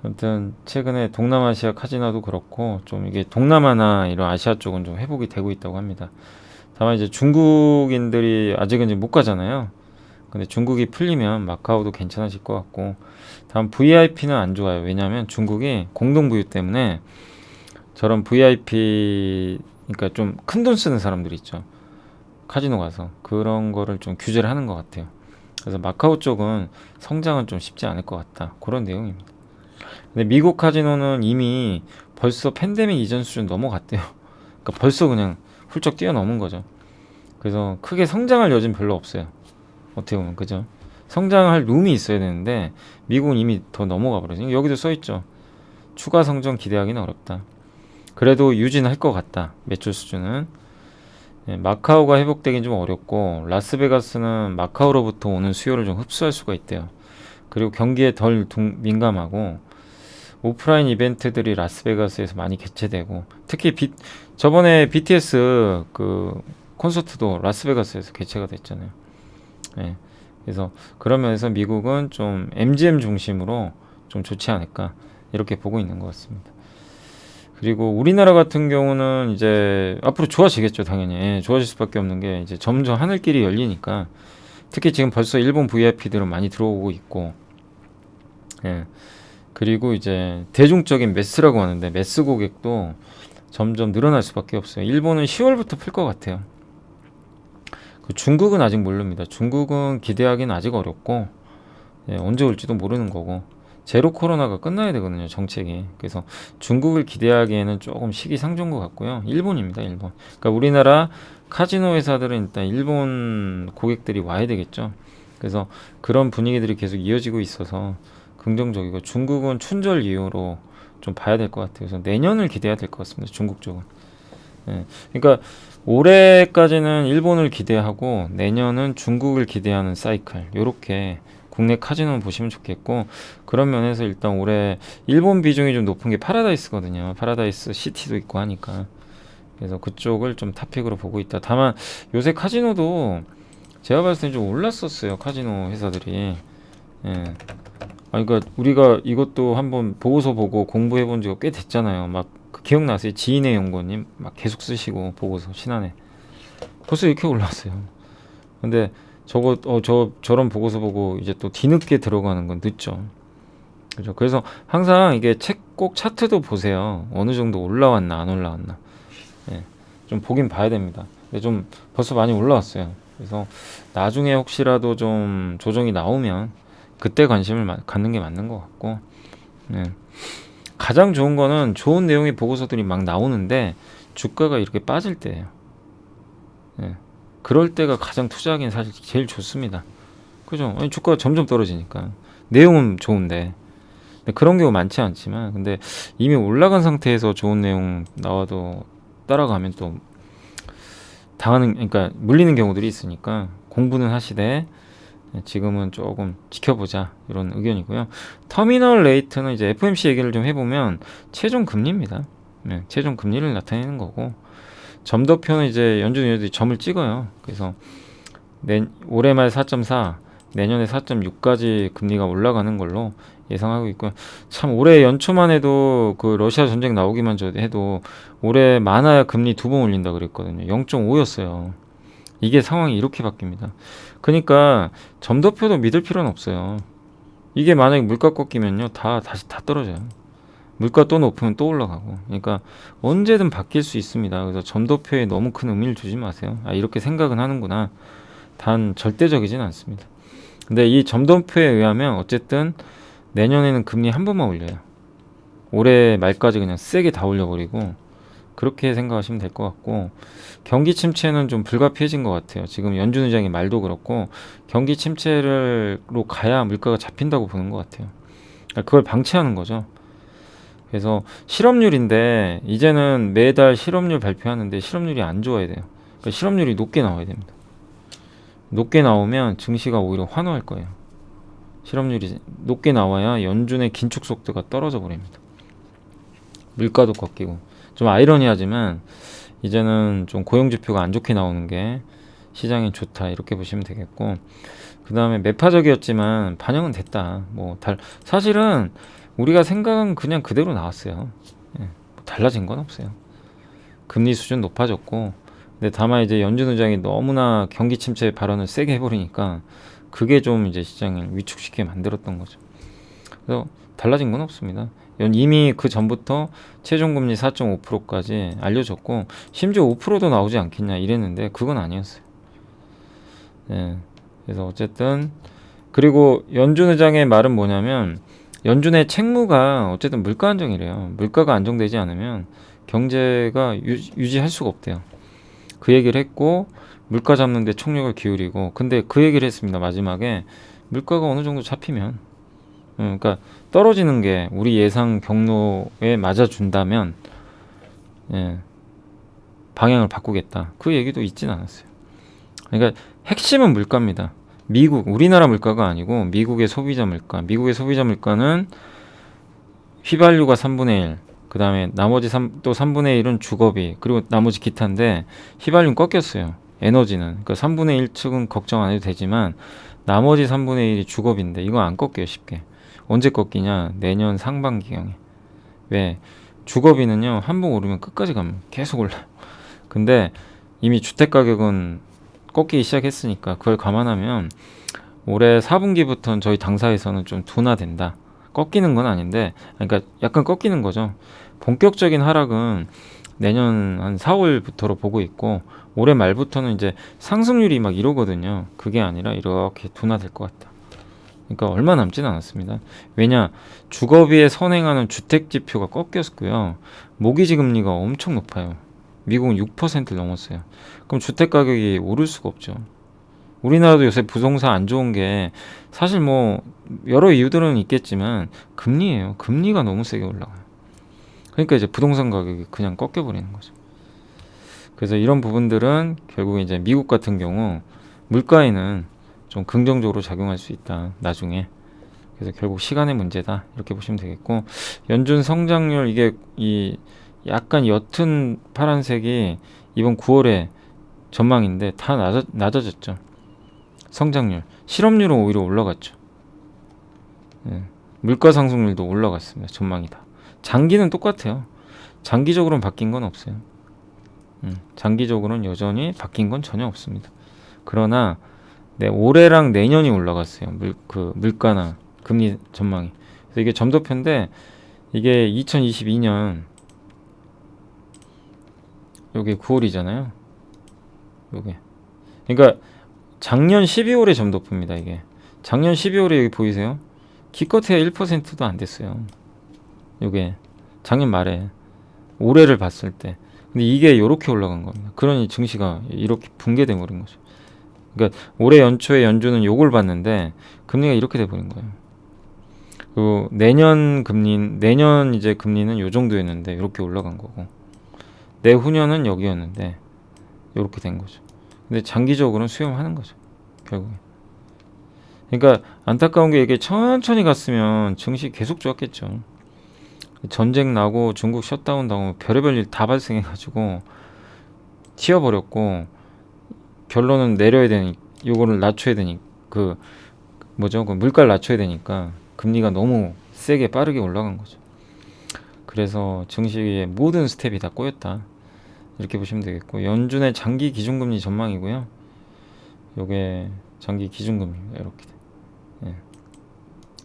아무튼 최근에 동남아시아 카지노도 그렇고 좀 이게 동남아나 이런 아시아 쪽은 좀 회복이 되고 있다고 합니다. 다만 이제 중국인들이 아직은 이제 못 가잖아요. 근데 중국이 풀리면 마카오도 괜찮아질 것 같고 다음 VIP는 안 좋아요. 왜냐하면 중국이 공동부유 때문에 저런 VIP 그러니까 좀 큰 돈 쓰는 사람들이 있죠. 카지노 가서 그런 거를 좀 규제를 하는 것 같아요. 그래서 마카오 쪽은 성장은 좀 쉽지 않을 것 같다. 그런 내용입니다. 근데 미국 카지노는 이미 벌써 팬데믹 이전 수준 넘어갔대요. 그러니까 벌써 그냥 훌쩍 뛰어넘은 거죠. 그래서 크게 성장할 여지는 별로 없어요. 어떻게 보면 그죠? 성장할 룸이 있어야 되는데 미국은 이미 더 넘어가 버려서 여기도 써있죠. 추가 성장 기대하기는 어렵다. 그래도 유지는 할 것 같다. 매출 수준은. 예, 마카오가 회복되긴 좀 어렵고 라스베가스는 마카오로부터 오는 수요를 좀 흡수할 수가 있대요. 그리고 경기에 덜 민감하고 오프라인 이벤트들이 라스베가스에서 많이 개최되고 특히 저번에 BTS 그 콘서트도 라스베가스에서 개최가 됐잖아요. 예, 그래서 그런 면에서 미국은 좀 MGM 중심으로 좀 좋지 않을까 이렇게 보고 있는 것 같습니다. 그리고 우리나라 같은 경우는 이제 앞으로 좋아지겠죠, 당연히. 예, 좋아질 수밖에 없는 게 이제 점점 하늘길이 열리니까 특히 지금 벌써 일본 VIP들은 많이 들어오고 있고, 예, 그리고 이제 대중적인 매스라고 하는데 매스 고객도 점점 늘어날 수밖에 없어요. 일본은 10월부터 풀 것 같아요. 그 중국은 아직 모릅니다. 중국은 기대하기는 아직 어렵고, 예, 언제 올지도 모르는 거고, 제로 코로나가 끝나야 되거든요, 정책이. 그래서 중국을 기대하기에는 조금 시기상조인 것 같고요. 일본입니다, 일본. 그러니까 우리나라 카지노 회사들은 일단 일본 고객들이 와야 되겠죠. 그래서 그런 분위기들이 계속 이어지고 있어서 긍정적이고, 중국은 춘절 이후로 좀 봐야 될 것 같아요. 그래서 내년을 기대해야 될 것 같습니다, 중국 쪽은. 예. 그러니까 올해까지는 일본을 기대하고 내년은 중국을 기대하는 사이클, 요렇게 국내 카지노 보시면 좋겠고, 그런 면에서 일단 올해 일본 비중이 좀 높은 게 파라다이스거든요. 파라다이스 시티도 있고 하니까. 그래서 그쪽을 좀 탑픽으로 보고 있다. 다만 요새 카지노도 제가 봤을 때 좀 올랐었어요, 카지노 회사들이. 예. 그러니까 우리가 이것도 한번 보고서 보고 공부해 본 지가 꽤 됐잖아요. 막그 기억나세요? 지인의 연구원님 막 계속 쓰시고 보고서 신한에 벌써 이렇게 올랐어요. 근데 저런 보고서 보고 이제 또 뒤늦게 들어가는 건 늦죠. 그죠? 그래서 항상 이게 꼭 차트도 보세요. 어느 정도 올라왔나 안 올라왔나. 예. 좀 보긴 봐야 됩니다. 근데 좀 벌써 많이 올라왔어요. 그래서 나중에 혹시라도 좀 조정이 나오면 그때 관심을 갖는 게 맞는 것 같고, 예. 가장 좋은 거는 좋은 내용의 보고서들이 막 나오는데 주가가 이렇게 빠질 때예요. 예. 그럴 때가 가장 투자하기는 사실 제일 좋습니다. 그죠? 아니, 주가가 점점 떨어지니까 내용은 좋은데, 근데 그런 경우 많지 않지만, 근데 이미 올라간 상태에서 좋은 내용 나와도 따라가면 또 그러니까 물리는 경우들이 있으니까 공부는 하시되 지금은 조금 지켜보자, 이런 의견이고요. 터미널 레이트는 이제 FOMC 얘기를 좀 해보면 최종 금리입니다. 네, 최종 금리를 나타내는 거고, 점도표는 이제 연준 위원들이 점을 찍어요. 그래서 올해 말 4.4, 내년에 4.6까지 금리가 올라가는 걸로 예상하고 있고요. 참 올해 연초만 해도 그 러시아 전쟁 나오기만 해도 올해 많아야 금리 2번 올린다 그랬거든요. 0.5였어요. 이게 상황이 이렇게 바뀝니다. 그러니까 점도표도 믿을 필요는 없어요. 이게 만약에 물가 꺾이면요, 다시 떨어져요. 물가 또 높으면 또 올라가고. 그러니까 언제든 바뀔 수 있습니다. 그래서 점도표에 너무 큰 의미를 두지 마세요. 이렇게 생각은 하는구나. 단 절대적이진 않습니다. 근데 이 점도표에 의하면 어쨌든 내년에는 금리 한 번만 올려요. 올해 말까지 그냥 세게 다 올려버리고, 그렇게 생각하시면 될 것 같고, 경기 침체는 좀 불가피해진 것 같아요. 지금 연준 의장의 말도 그렇고 경기 침체로 가야 물가가 잡힌다고 보는 것 같아요. 그걸 방치하는 거죠. 그래서 실업률인데 이제는 매달 실업률 발표하는데 실업률이 안 좋아야 돼요. 그러니까 실업률이 높게 나와야 됩니다. 높게 나오면 증시가 오히려 환호할 거예요. 실업률이 높게 나와야 연준의 긴축 속도가 떨어져 버립니다. 물가도 꺾이고. 좀 아이러니하지만 이제는 좀 고용지표가 안 좋게 나오는 게 시장에 좋다, 이렇게 보시면 되겠고, 그 다음에 매파적이었지만 반영은 됐다. 사실은 우리가 생각은 그냥 그대로 나왔어요. 예, 달라진 건 없어요. 금리 수준 높아졌고, 근데 다만 이제 연준 의장이 너무나 경기 침체 발언을 세게 해버리니까 그게 좀 이제 시장을 위축시키게 만들었던 거죠. 그래서 달라진 건 없습니다. 이미 그 전부터 최종금리 4.5%까지 알려졌고, 심지어 5%도 나오지 않겠냐 이랬는데 그건 아니었어요. 네. 그래서 어쨌든, 그리고 연준 의장의 말은 뭐냐면, 연준의 책무가 어쨌든 물가 안정이래요. 물가가 안정되지 않으면 경제가 유지할 수가 없대요. 그 얘기를 했고, 물가 잡는 데 총력을 기울이고, 근데 그 얘기를 했습니다. 마지막에 물가가 어느 정도 잡히면, 그러니까 떨어지는 게 우리 예상 경로에 맞아준다면, 예, 방향을 바꾸겠다. 그 얘기도 있진 않았어요. 그러니까 핵심은 물가입니다. 우리나라 물가가 아니고 미국의 소비자 물가. 미국의 소비자 물가는 휘발유가 3분의 1, 그 다음에 나머지 또 3분의 1은 주거비, 그리고 나머지 기타인데, 휘발유는 꺾였어요. 에너지는. 그러니까 3분의 1 측은 걱정 안 해도 되지만 나머지 3분의 1이 주거비인데 이거 안 꺾여요, 쉽게. 언제 꺾이냐? 내년 상반기경에. 왜? 주거비는요, 한번 오르면 끝까지 가면 계속 올라요. 근데 이미 주택가격은 꺾이기 시작했으니까 그걸 감안하면 올해 4분기부터는 저희 당사에서는 좀 둔화된다. 꺾이는 건 아닌데, 그러니까 약간 꺾이는 거죠. 본격적인 하락은 내년 한 4월부터로 보고 있고 올해 말부터는 이제 상승률이 막 이러거든요. 그게 아니라 이렇게 둔화될 것 같다. 그러니까 얼마 남지는 않았습니다. 왜냐 주거비에 선행하는 주택 지표가 꺾였고요. 모기지 금리가 엄청 높아요. 미국은 6%를 넘었어요. 그럼 주택 가격이 오를 수가 없죠. 우리나라도 요새 부동산 안 좋은 게 사실 뭐 여러 이유들은 있겠지만 금리예요. 금리가 너무 세게 올라가요. 그러니까 이제 부동산 가격이 그냥 꺾여버리는 거죠. 그래서 이런 부분들은 결국 이제 미국 같은 경우 물가에는 좀 긍정적으로 작용할 수 있다. 나중에. 그래서 결국 시간의 문제다. 이렇게 보시면 되겠고 연준 성장률 이게 이 약간 옅은 파란색이 이번 9월에 전망인데 다 낮아졌죠. 성장률. 실업률은 오히려 올라갔죠. 예. 물가 상승률도 올라갔습니다. 전망이 다. 장기는 똑같아요. 장기적으로는 바뀐 건 없어요. 장기적으로는 여전히 바뀐 건 전혀 없습니다. 그러나 네, 올해랑 내년이 올라갔어요. 물가나 금리 전망이. 그래서 이게 점도표인데 이게 2022년 요게 9월이잖아요. 요게. 그러니까 작년 12월에 점도표입니다. 이게. 작년 12월에 여기 보이세요? 기껏해야 1%도 안 됐어요. 요게 작년 말에 올해를 봤을 때. 근데 이게 요렇게 올라간 겁니다. 그러니 증시가 이렇게 붕괴돼 버린 거죠. 그러니까 올해 연초에 연준은 요걸 봤는데 금리가 이렇게 돼 버린 거예요. 그 내년 이제 금리는 요 정도였는데 이렇게 올라간 거고 내후년은 여기였는데 요렇게 된 거죠. 근데 장기적으로는 수렴하는 거죠. 결국에. 그러니까 안타까운 게 이게 천천히 갔으면 증시 계속 좋았겠죠. 전쟁 나고 중국 셧다운 당하고 별의별 일 다 발생해가지고 튀어버렸고 결론은 내려야 되니 요거를 낮춰야 되니 그 물가를 낮춰야 되니까 금리가 너무 세게 빠르게 올라간 거죠. 그래서 증시의 모든 스텝이 다 꼬였다. 이렇게 보시면 되겠고 연준의 장기 기준금리 전망이고요. 요게 장기 기준금리입니다. 이렇게. 예.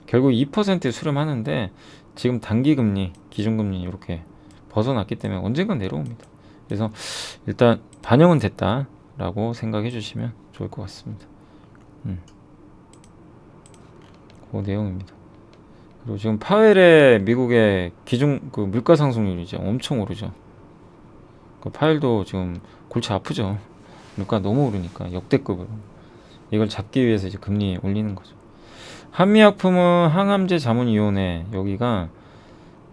결국 2% 수렴하는데 지금 단기금리, 기준금리 이렇게 벗어났기 때문에 언젠간 내려옵니다. 그래서 일단 반영은 됐다라고 생각해 주시면 좋을 것 같습니다. 그 내용입니다. 그리고 지금 파웰의 미국의 물가 상승률이 이제 엄청 오르죠. 그 파웰도 지금 골치 아프죠. 물가 너무 오르니까 역대급으로. 이걸 잡기 위해서 이제 금리 올리는 거죠. 한미약품은 항암제 자문위원회 여기가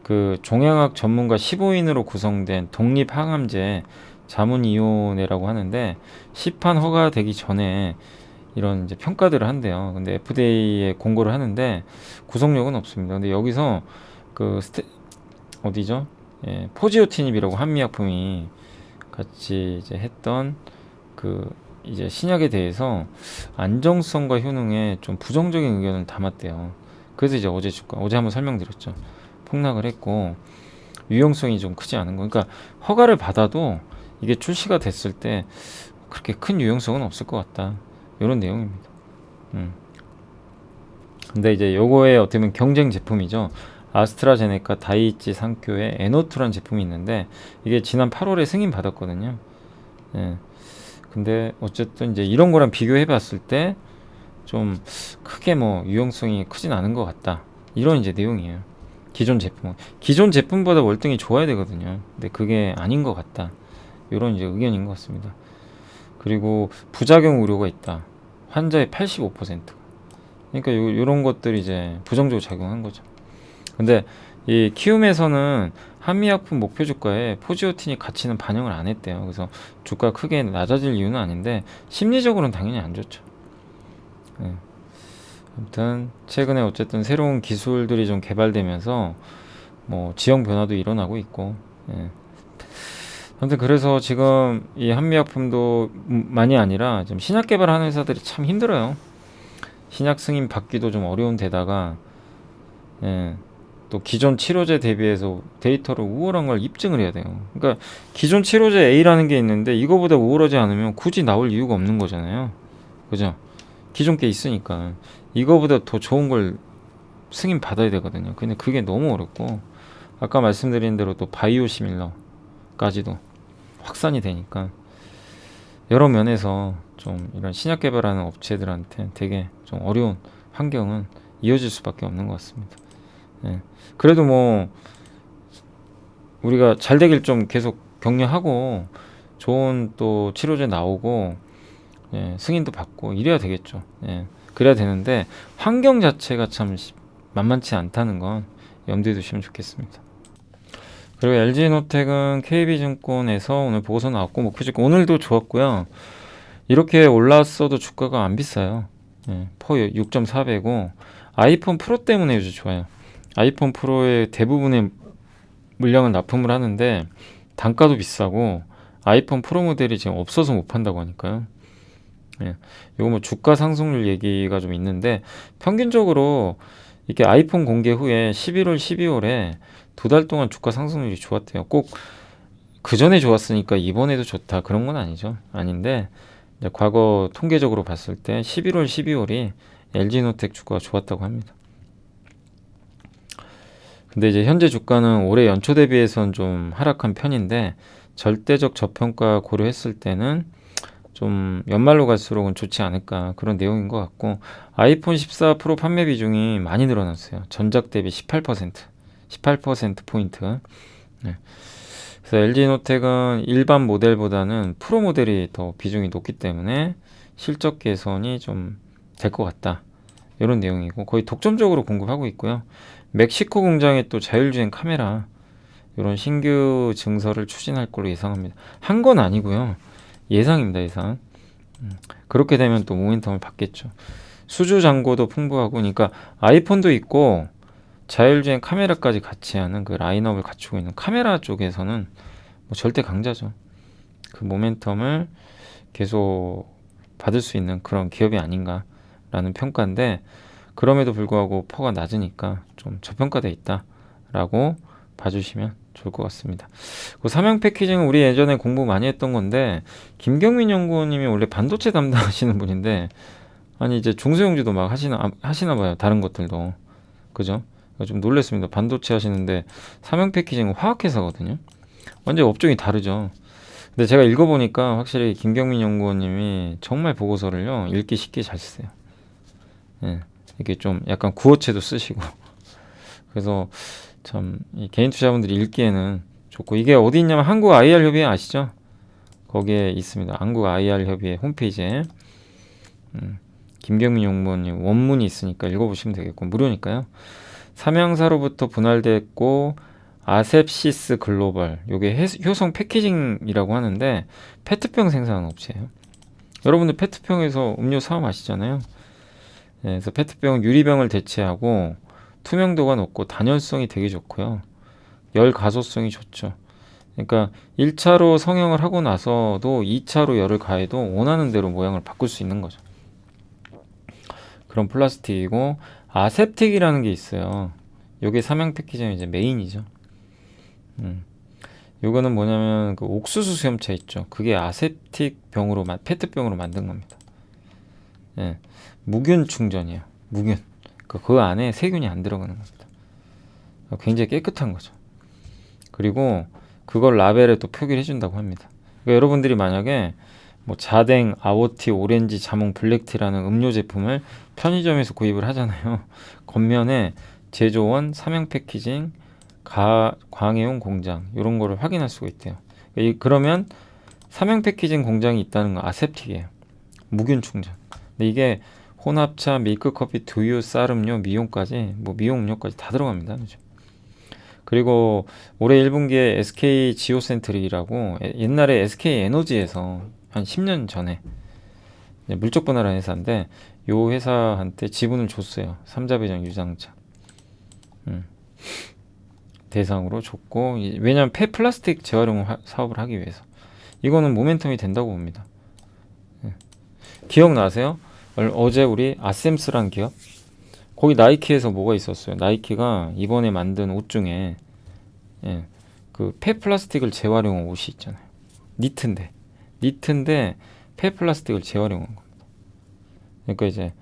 그 종양학 전문가 15인으로 구성된 독립 항암제 자문위원회라고 하는데 시판 허가되기 전에 이런 이제 평가들을 한대요. 근데 FDA에 공고를 하는데 구속력은 없습니다. 근데 여기서 어디죠? 예, 포지오티닙이라고 한미약품이 같이 이제 했던 이제 신약에 대해서 안정성과 효능에 좀 부정적인 의견을 담았대요. 그래서 이제 어제 한번 설명드렸죠. 폭락을 했고 유용성이 좀 크지 않은 거. 그러니까 허가를 받아도 이게 출시가 됐을 때 그렇게 큰 유용성은 없을 것 같다. 이런 내용입니다. 근데 이제 요거에 어떻게 보면 경쟁 제품이죠. 아스트라제네카 다이이치 상교의 에노투란 제품이 있는데 이게 지난 8월에 승인 받았거든요. 예. 근데 어쨌든 이제 이런 거랑 비교해 봤을 때 좀 크게 뭐 유용성이 크진 않은 것 같다. 이런 이제 내용이에요. 기존 제품보다 월등히 좋아야 되거든요. 근데 그게 아닌 것 같다. 이런 이제 의견인 것 같습니다. 그리고 부작용 우려가 있다. 환자의 85%가. 그러니까 요런 것들이 이제 부정적으로 작용한 거죠. 근데 이 키움에서는 한미약품 목표 주가에 포지오틴이 가치는 반영을 안 했대요. 그래서 주가 크게 낮아질 이유는 아닌데 심리적으로는 당연히 안 좋죠. 네. 아무튼 최근에 어쨌든 새로운 기술들이 좀 개발되면서 뭐 지형 변화도 일어나고 있고. 예. 아무튼 그래서 지금 이 한미약품도 많이 아니라 좀 신약 개발하는 회사들이 참 힘들어요. 신약 승인 받기도 좀 어려운 데다가 예. 또 기존 치료제 대비해서 데이터로 우월한 걸 입증을 해야 돼요. 그러니까 기존 치료제 A라는 게 있는데 이거보다 우월하지 않으면 굳이 나올 이유가 없는 거잖아요. 그죠? 기존 게 있으니까 이거보다 더 좋은 걸 승인 받아야 되거든요. 근데 그게 너무 어렵고 아까 말씀드린 대로 또 바이오시밀러 기업까지도 확산이 되니까 여러 면에서 좀 이런 신약 개발하는 업체들한테 되게 좀 어려운 환경은 이어질 수밖에 없는 것 같습니다. 예. 그래도 뭐 우리가 잘 되길 좀 계속 격려하고 좋은 또 치료제 나오고 예, 승인도 받고 이래야 되겠죠. 예, 그래야 되는데 환경 자체가 참 만만치 않다는 건 염두에 두시면 좋겠습니다. 그리고 LG노텍은 KB증권에서 오늘 보고서 나왔고 목표주가 오늘도 좋았고요. 이렇게 올랐어도 주가가 안 비싸요. 예, 퍼 6.4배고 아이폰 프로 때문에 요즘 좋아요. 아이폰 프로의 대부분의 물량을 납품을 하는데 단가도 비싸고 아이폰 프로 모델이 지금 없어서 못 판다고 하니까요. 예, 요거 뭐 주가 상승률 얘기가 좀 있는데 평균적으로 이렇게 아이폰 공개 후에 11월, 12월에 두 달 동안 주가 상승률이 좋았대요. 꼭 그 전에 좋았으니까 이번에도 좋다 그런 건 아니죠. 아닌데 이제 과거 통계적으로 봤을 때 11월, 12월이 LG노텍 주가가 좋았다고 합니다. 근데 이제 현재 주가는 올해 연초 대비해서는 좀 하락한 편인데 절대적 저평가 고려했을 때는 좀 연말로 갈수록은 좋지 않을까 그런 내용인 것 같고 아이폰 14 프로 판매 비중이 많이 늘어났어요. 전작 대비 18%포인트. 네. 그래서 LG노텍은 일반 모델보다는 프로 모델이 더 비중이 높기 때문에 실적 개선이 좀 될 것 같다. 이런 내용이고 거의 독점적으로 공급하고 있고요. 멕시코 공장에 또 자율주행 카메라 이런 신규 증설을 추진할 걸로 예상합니다. 한 건 아니고요. 예상입니다, 예상. 그렇게 되면 또 모멘텀을 받겠죠. 수주 잔고도 풍부하고, 그러니까 아이폰도 있고 자율주행 카메라까지 같이 하는 그 라인업을 갖추고 있는 카메라 쪽에서는 뭐 절대 강자죠. 그 모멘텀을 계속 받을 수 있는 그런 기업이 아닌가라는 평가인데 그럼에도 불구하고 퍼가 낮으니까 좀 저평가돼 있다라고 봐주시면 좋을 것 같습니다. 그 삼양 패키징은 우리 예전에 공부 많이 했던 건데 김경민 연구원님이 원래 반도체 담당하시는 분인데 아니 이제 중소형주도 막 하시나 봐요. 다른 것들도 그죠? 좀 놀랐습니다. 반도체 하시는데 삼양 패키징은 화학회사거든요. 완전 업종이 다르죠. 근데 제가 읽어보니까 확실히 김경민 연구원님이 정말 보고서를요 읽기 쉽게 잘 쓰세요. 예, 이게 좀 약간 구어체도 쓰시고 그래서 참 이 개인 투자분들이 읽기에는 좋고 이게 어디 있냐면 한국 IR 협의회 아시죠? 거기에 있습니다. 한국 IR 협의회 홈페이지에 김경민 연구원님 원문이 있으니까 읽어보시면 되겠고 무료니까요. 삼양사로부터 분할됐고 아셉시스 글로벌 요게 효성 패키징이라고 하는데 페트병 생산하는 업체예요. 여러분들 페트병에서 음료 사와 마시잖아요. 네, 그래서 페트병은 유리병을 대체하고 투명도가 높고 단열성이 되게 좋고요. 열 가소성이 좋죠. 그러니까 1차로 성형을 하고 나서도 2차로 열을 가해도 원하는 대로 모양을 바꿀 수 있는 거죠. 그런 플라스틱이고 아셉틱이라는 게 있어요. 요게 삼양 패키징의 이제 메인이죠. 요거는 뭐냐면 그 옥수수 수염차 있죠. 그게 아세틱 병으로 페트병으로 만든 겁니다. 예. 무균 충전이에요. 무균. 그 안에 세균이 안 들어가는 겁니다. 굉장히 깨끗한 거죠. 그리고 그걸 라벨에 또 표기를 해준다고 합니다. 그러니까 여러분들이 만약에 뭐 자댕, 아워티, 오렌지, 자몽, 블랙티라는 음료 제품을 편의점에서 구입을 하잖아요. 겉면에 제조원, 삼양 패키징, 광해용 공장 이런 거를 확인할 수가 있대요. 그러면 삼양 패키징 공장이 있다는 건 아셉틱이에요. 무균 충전. 근데 이게 혼합차, 밀크커피, 두유, 쌀음료, 미용까지 뭐 미용음료까지 다 들어갑니다. 그죠? 그리고 올해 1분기에 SK 지오센트릭이라고 옛날에 SK 에너지에서 한 10년 전에 물적 분할한 회사인데 요 회사한테 지분을 줬어요. 삼자배정 유장차 대상으로 줬고 왜냐하면 폐플라스틱 재활용 사업을 하기 위해서 이거는 모멘텀이 된다고 봅니다. 기억나세요? 어제 우리 아셈스란 기업 거기 나이키에서 뭐가 있었어요. 나이키가 이번에 만든 옷 중에 그 폐플라스틱을 재활용한 옷이 있잖아요. 니트인데 폐플라스틱을 재활용한 겁니다. 그러니까 이제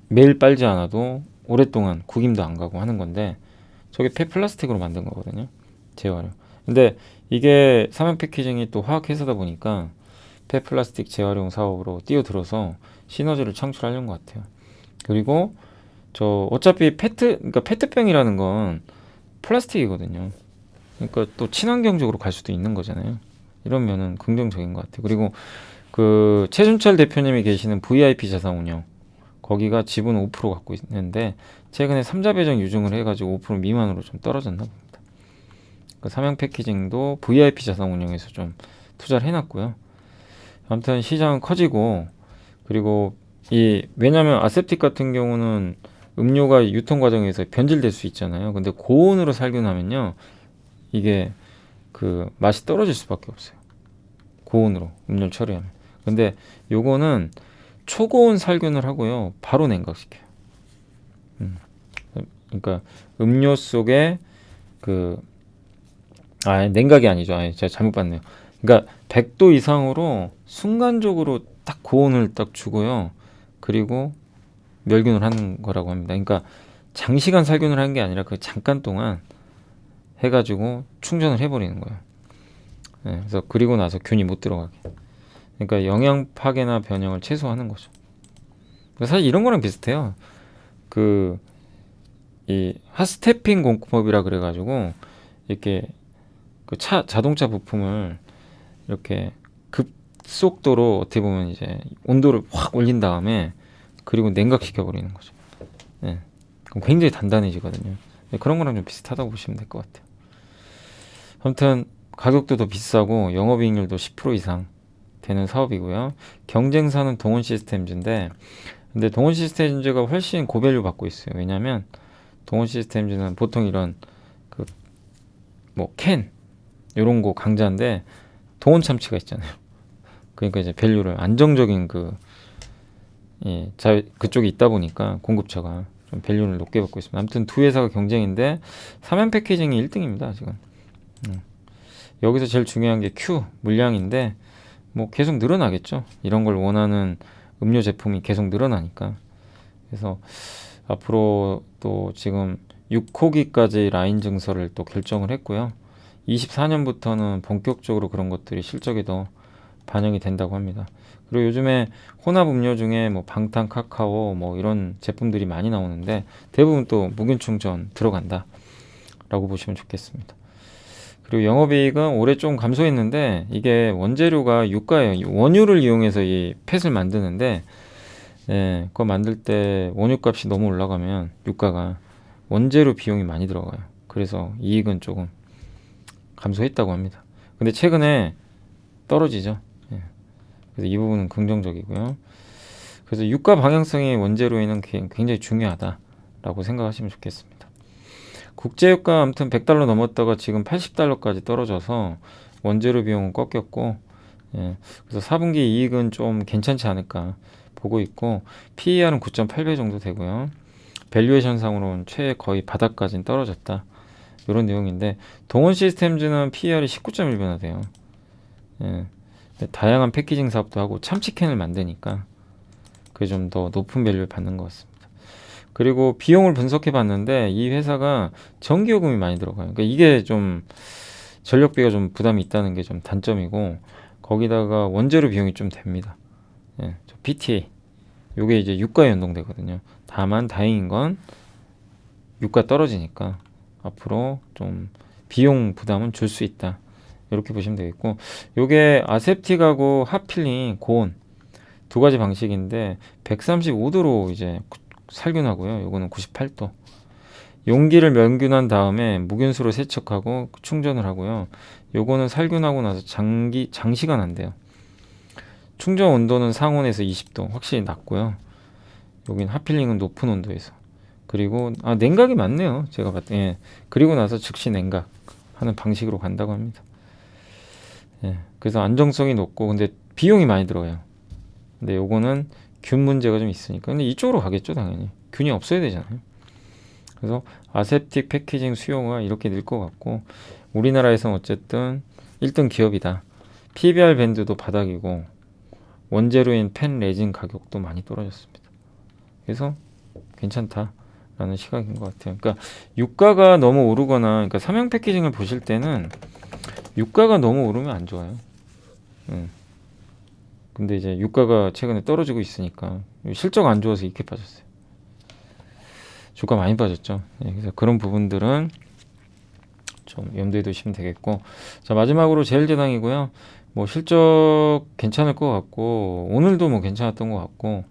매일 빨지 않아도 오랫동안 구김도 안 가고 하는 건데 저게 폐플라스틱으로 만든 거거든요. 재활용. 근데 이게 삼양 패키징이 또 화학 회사다 보니까 폐플라스틱 재활용 사업으로 뛰어들어서 시너지를 창출하려는 것 같아요. 그리고 저 어차피 그러니까 페트병이라는 건 플라스틱이거든요. 그러니까 또 친환경적으로 갈 수도 있는 거잖아요. 이러면은 긍정적인 것 같아요. 그리고 그 최준철 대표님이 계시는 VIP 자산운용 거기가 지분 5% 갖고 있는데 최근에 삼자 배정 유증을 해가지고 5% 미만으로 좀 떨어졌나 봅니다. 그 삼양 패키징도 VIP 자산운용에서 좀 투자를 해놨고요. 아무튼 시장은 커지고 그리고 왜냐면 아세틱 같은 경우는 음료가 유통 과정에서 변질될 수 있잖아요. 근데 고온으로 살균하면요 이게 그 맛이 떨어질 수밖에 없어요. 고온으로 음료를 처리하면. 근데 요거는 초고온 살균을 하고요 바로 냉각시켜요. 그러니까 음료 속에 그 냉각이 아니죠. 제가 잘못 봤네요. 그러니까 100도 이상으로 순간적으로 딱 고온을 딱 주고요. 그리고 멸균을 하는 거라고 합니다. 그러니까 장시간 살균을 하는 게 아니라 그 잠깐 동안 해가지고 충전을 해버리는 거예요. 네, 그래서 그리고 나서 균이 못 들어가게. 그러니까 영양 파괴나 변형을 최소화하는 거죠. 사실 이런 거랑 비슷해요. 이 핫스태핑 공법이라 그래가지고 이렇게 그 자동차 부품을 이렇게 급속도로 어떻게 보면 이제 온도를 확 올린 다음에 그리고 냉각시켜 버리는 거죠. 네. 그럼 굉장히 단단해지거든요. 네, 그런 거랑 좀 비슷하다고 보시면 될 것 같아요. 아무튼 가격도 더 비싸고 영업이익률도 10% 이상 되는 사업이고요. 경쟁사는 동원 시스템즈인데 근데 동원 시스템즈가 훨씬 고밸류 받고 있어요. 왜냐하면 동원 시스템즈는 보통 이런 그 뭐 캔 이런 거 강자인데 동원 참치가 있잖아요. 그러니까 이제 밸류를 안정적인 그쪽이 있다 보니까 공급처가 좀 밸류를 높게 받고 있습니다. 아무튼 두 회사가 경쟁인데 삼양 패키징이 1등입니다. 지금. 여기서 제일 중요한 게 Q 물량인데 뭐 계속 늘어나겠죠. 이런 걸 원하는 음료 제품이 계속 늘어나니까. 그래서 앞으로 또 지금 6호기까지 라인 증설을 또 결정을 했고요. 24년부터는 본격적으로 그런 것들이 실적에도 반영이 된다고 합니다. 그리고 요즘에 혼합 음료 중에 뭐 방탄 카카오 뭐 이런 제품들이 많이 나오는데 대부분 또 무균 충전 들어간다 라고 보시면 좋겠습니다. 그리고 영업이익은 올해 좀 감소했는데 이게 원재료가 유가예요. 원유를 이용해서 이 팻을 만드는데 그거 만들 때 원유값이 너무 올라가면 유가가 원재료 비용이 많이 들어가요. 그래서 이익은 조금 감소했다고 합니다. 근데 최근에 떨어지죠. 그래서 이 부분은 긍정적이고요. 그래서 유가 방향성이 원재료에는 굉장히 중요하다라고 생각하시면 좋겠습니다. 국제유가 아무튼 100달러 넘었다가 지금 80달러까지 떨어져서 원재료 비용은 꺾였고 그래서 4분기 이익은 좀 괜찮지 않을까 보고 있고 PER은 9.8배 정도 되고요. 밸류에이션 상으로는 최애 거의 바닥까지는 떨어졌다. 이런 내용인데 동원 시스템즈는 PER이 19.1배나 돼요. 다양한 패키징 사업도 하고 참치캔을 만드니까 그게 좀 더 높은 밸류를 받는 것 같습니다. 그리고 비용을 분석해 봤는데 이 회사가 전기요금이 많이 들어가요. 그러니까 이게 좀 전력비가 좀 부담이 있다는 게 좀 단점이고 거기다가 원재료 비용이 좀 됩니다. PTA 요게 이제 유가에 연동되거든요. 다만 다행인 건 유가 떨어지니까 앞으로 좀 비용 부담은 줄 수 있다. 이렇게 보시면 되겠고 요게 아셉틱하고 핫필링 고온 두 가지 방식인데 135도로 이제 살균하고요. 요거는 98도. 용기를 멸균한 다음에 무균수로 세척하고 충전을 하고요. 요거는 살균하고 나서 장시간 한대요. 충전 온도는 상온에서 20도 확실히 낮고요. 여긴 핫필링은 높은 온도에서. 그리고 냉각이 많네요. 제가 봤을 때. 그리고 나서 즉시 냉각 하는 방식으로 간다고 합니다. 그래서 안정성이 높고 근데 비용이 많이 들어가요. 근데 요거는 균 문제가 좀 있으니까. 근데 이쪽으로 가겠죠, 당연히. 균이 없어야 되잖아요. 그래서 아셉틱 패키징 수요가 이렇게 늘 것 같고 우리나라에서는 어쨌든 1등 기업이다. PBR 밴드도 바닥이고 원재료인 펜 레진 가격도 많이 떨어졌습니다. 그래서 괜찮다라는 시각인 것 같아요. 그러니까 유가가 너무 오르거나 그러니까 삼양 패키징을 보실 때는 유가가 너무 오르면 안 좋아요. 근데 이제 유가가 최근에 떨어지고 있으니까 실적 안 좋아서 이렇게 빠졌어요. 주가 많이 빠졌죠. 그래서 그런 부분들은 좀 염두에 두시면 되겠고, 자 마지막으로 제일제당이고요. 뭐 실적 괜찮을 것 같고 오늘도 뭐 괜찮았던 것 같고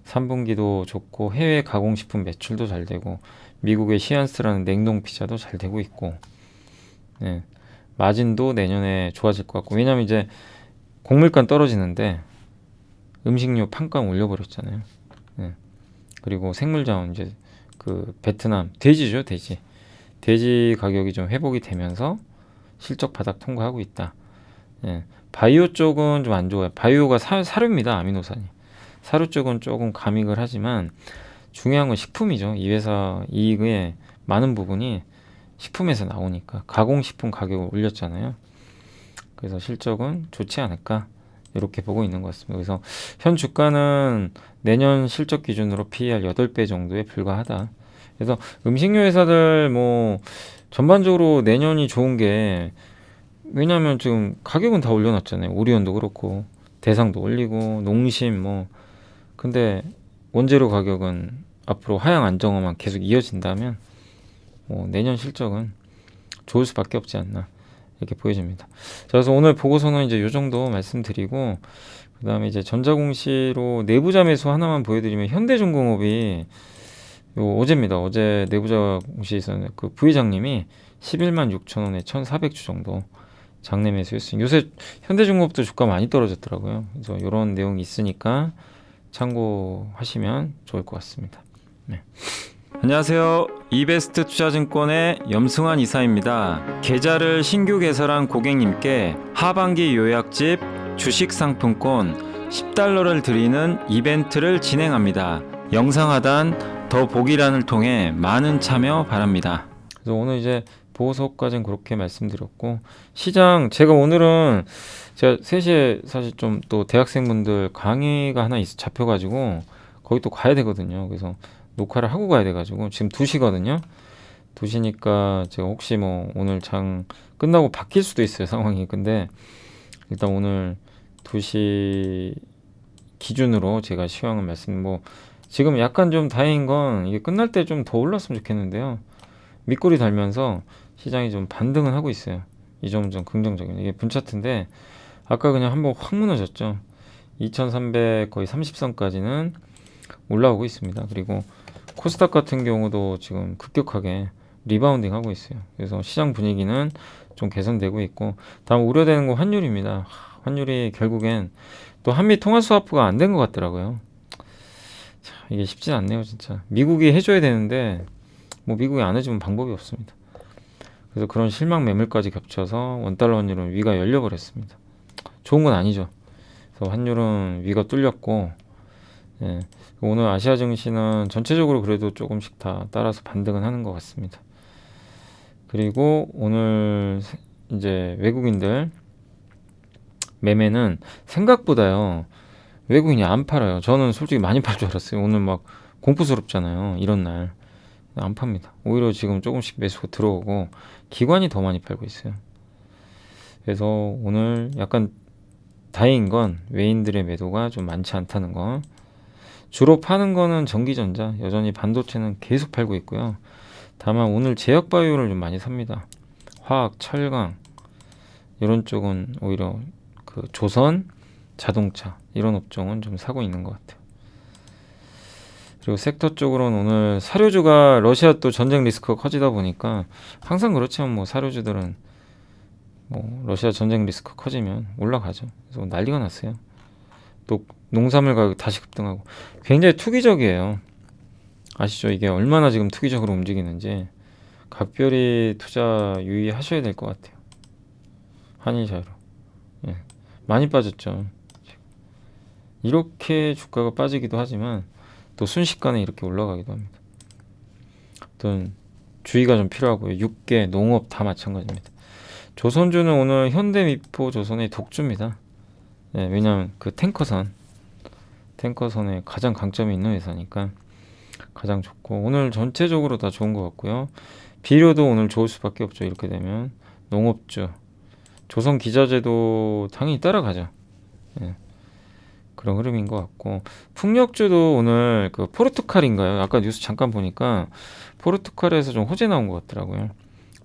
3분기도 좋고 해외 가공식품 매출도 잘 되고 미국의 시안스라는 냉동 피자도 잘 되고 있고, 네, 마진도 내년에 좋아질 것 같고, 왜냐면 이제 곡물가 떨어지는데 음식료 판가 올려버렸잖아요. 네. 그리고 생물자원 이제 그 베트남 돼지죠, 돼지 가격이 좀 회복이 되면서 실적 바닥 통과하고 있다. 예. 바이오 쪽은 좀 안 좋아요. 바이오가 사료입니다. 아미노산이. 사료 쪽은 조금 감익을 하지만 중요한 건 식품이죠. 이 회사 이익의 많은 부분이 식품에서 나오니까 가공식품 가격을 올렸잖아요. 그래서 실적은 좋지 않을까 이렇게 보고 있는 것 같습니다. 그래서 현 주가는 내년 실적 기준으로 PER 8배 정도에 불과하다. 그래서 음식료 회사들 뭐 전반적으로 내년이 좋은 게, 왜냐하면 지금 가격은 다 올려놨잖아요. 오리온도 그렇고 대상도 올리고 농심 뭐, 근데 원재료 가격은 앞으로 하향 안정화만 계속 이어진다면 뭐 내년 실적은 좋을 수밖에 없지 않나 이렇게 보여집니다. 자, 그래서 오늘 보고서는 이제 요 정도 말씀드리고, 그 다음에 이제 전자공시로 내부자 매수 하나만 보여드리면 현대중공업이 어제입니다. 어제 내부자 공시에서는 그 부회장님이 11만 6천 원에 1,400주 정도 장내 매수했어요. 요새 현대중공업도 주가 많이 떨어졌더라고요. 그래서 이런 내용이 있으니까 참고하시면 좋을 것 같습니다. 네. 안녕하세요. 이베스트 투자증권의 염승환 이사입니다. 계좌를 신규 개설한 고객님께 하반기 요약집 주식 상품권 $10를 드리는 이벤트를 진행합니다. 영상 하단 더 보기란을 통해 많은 참여 바랍니다. 그래서 오늘 이제 보고서까지는 그렇게 말씀드렸고, 시장 제가 오늘은 제가 3시에 사실 좀 또 대학생분들 강의가 하나 잡혀가지고 거기 또 가야 되거든요. 그래서 녹화를 하고 가야 돼가지고 지금 2시거든요. 2시니까 제가 혹시 뭐 오늘 장 끝나고 바뀔 수도 있어요, 상황이. 근데 일단 오늘 2시 기준으로 제가 시황을 뭐 지금 약간 좀 다행인 건 이게 끝날 때 좀 더 올랐으면 좋겠는데요. 밑꼬리 달면서 시장이 좀 반등은 하고 있어요. 이 점은 좀 긍정적인, 이게 분차트인데 아까 그냥 한번 확 무너졌죠. 2300 거의 30선까지는 올라오고 있습니다. 그리고 코스닥 같은 경우도 지금 급격하게 리바운딩 하고 있어요. 그래서 시장 분위기는 좀 개선되고 있고, 다음 우려되는 건 환율입니다. 환율이 결국엔 또 한미 통화 스와프가 안 된 것 같더라고요. 자, 이게 쉽진 않네요, 진짜. 미국이 해줘야 되는데 뭐 미국이 안 해주면 방법이 없습니다. 그래서 그런 실망 매물까지 겹쳐서 원달러 환율은 위가 열려버렸습니다. 좋은 건 아니죠. 그래서 환율은 위가 뚫렸고, 예, 오늘 아시아 증시는 전체적으로 그래도 조금씩 다 따라서 반등은 하는 것 같습니다. 그리고 오늘 이제 외국인들 매매는 생각보다요 외국인이 안 팔아요. 저는 솔직히 많이 팔 줄 알았어요. 오늘 막 공포스럽잖아요, 이런 날. 안 팝니다. 오히려 지금 조금씩 매수가 들어오고 기관이 더 많이 팔고 있어요. 그래서 오늘 약간 다행인 건 외인들의 매도가 좀 많지 않다는 거. 주로 파는 거는 전기전자, 여전히 반도체는 계속 팔고 있고요. 다만 오늘 제약바이오를 좀 많이 삽니다. 화학, 철강 이런 쪽은 오히려 그 조선, 자동차 이런 업종은 좀 사고 있는 것 같아요. 그리고 섹터 쪽으로는 오늘 사료주가 러시아 또 전쟁 리스크가 커지다 보니까, 항상 그렇지만 뭐 사료주들은 뭐 러시아 전쟁 리스크 커지면 올라가죠. 그래서 난리가 났어요. 또 농산물 가격 다시 급등하고 굉장히 투기적이에요. 아시죠? 이게 얼마나 지금 투기적으로 움직이는지 각별히 투자 유의하셔야 될 것 같아요. 한일 자유로. 예. 많이 빠졌죠. 이렇게 주가가 빠지기도 하지만 또 순식간에 이렇게 올라가기도 합니다. 어떤 주의가 좀 필요하고요. 육계, 농업 다 마찬가지입니다. 조선주는 오늘 현대미포 조선의 독주입니다. 예, 왜냐하면 그 탱커선에 가장 강점이 있는 회사니까 가장 좋고, 오늘 전체적으로 다 좋은 것 같고요. 비료도 오늘 좋을 수밖에 없죠. 이렇게 되면 농업주, 조선 기자재도 당연히 따라가죠. 예, 그런 흐름인 것 같고 풍력주도 오늘 그 포르투갈인가요? 아까 뉴스 잠깐 보니까 포르투갈에서 좀 호재 나온 것 같더라고요.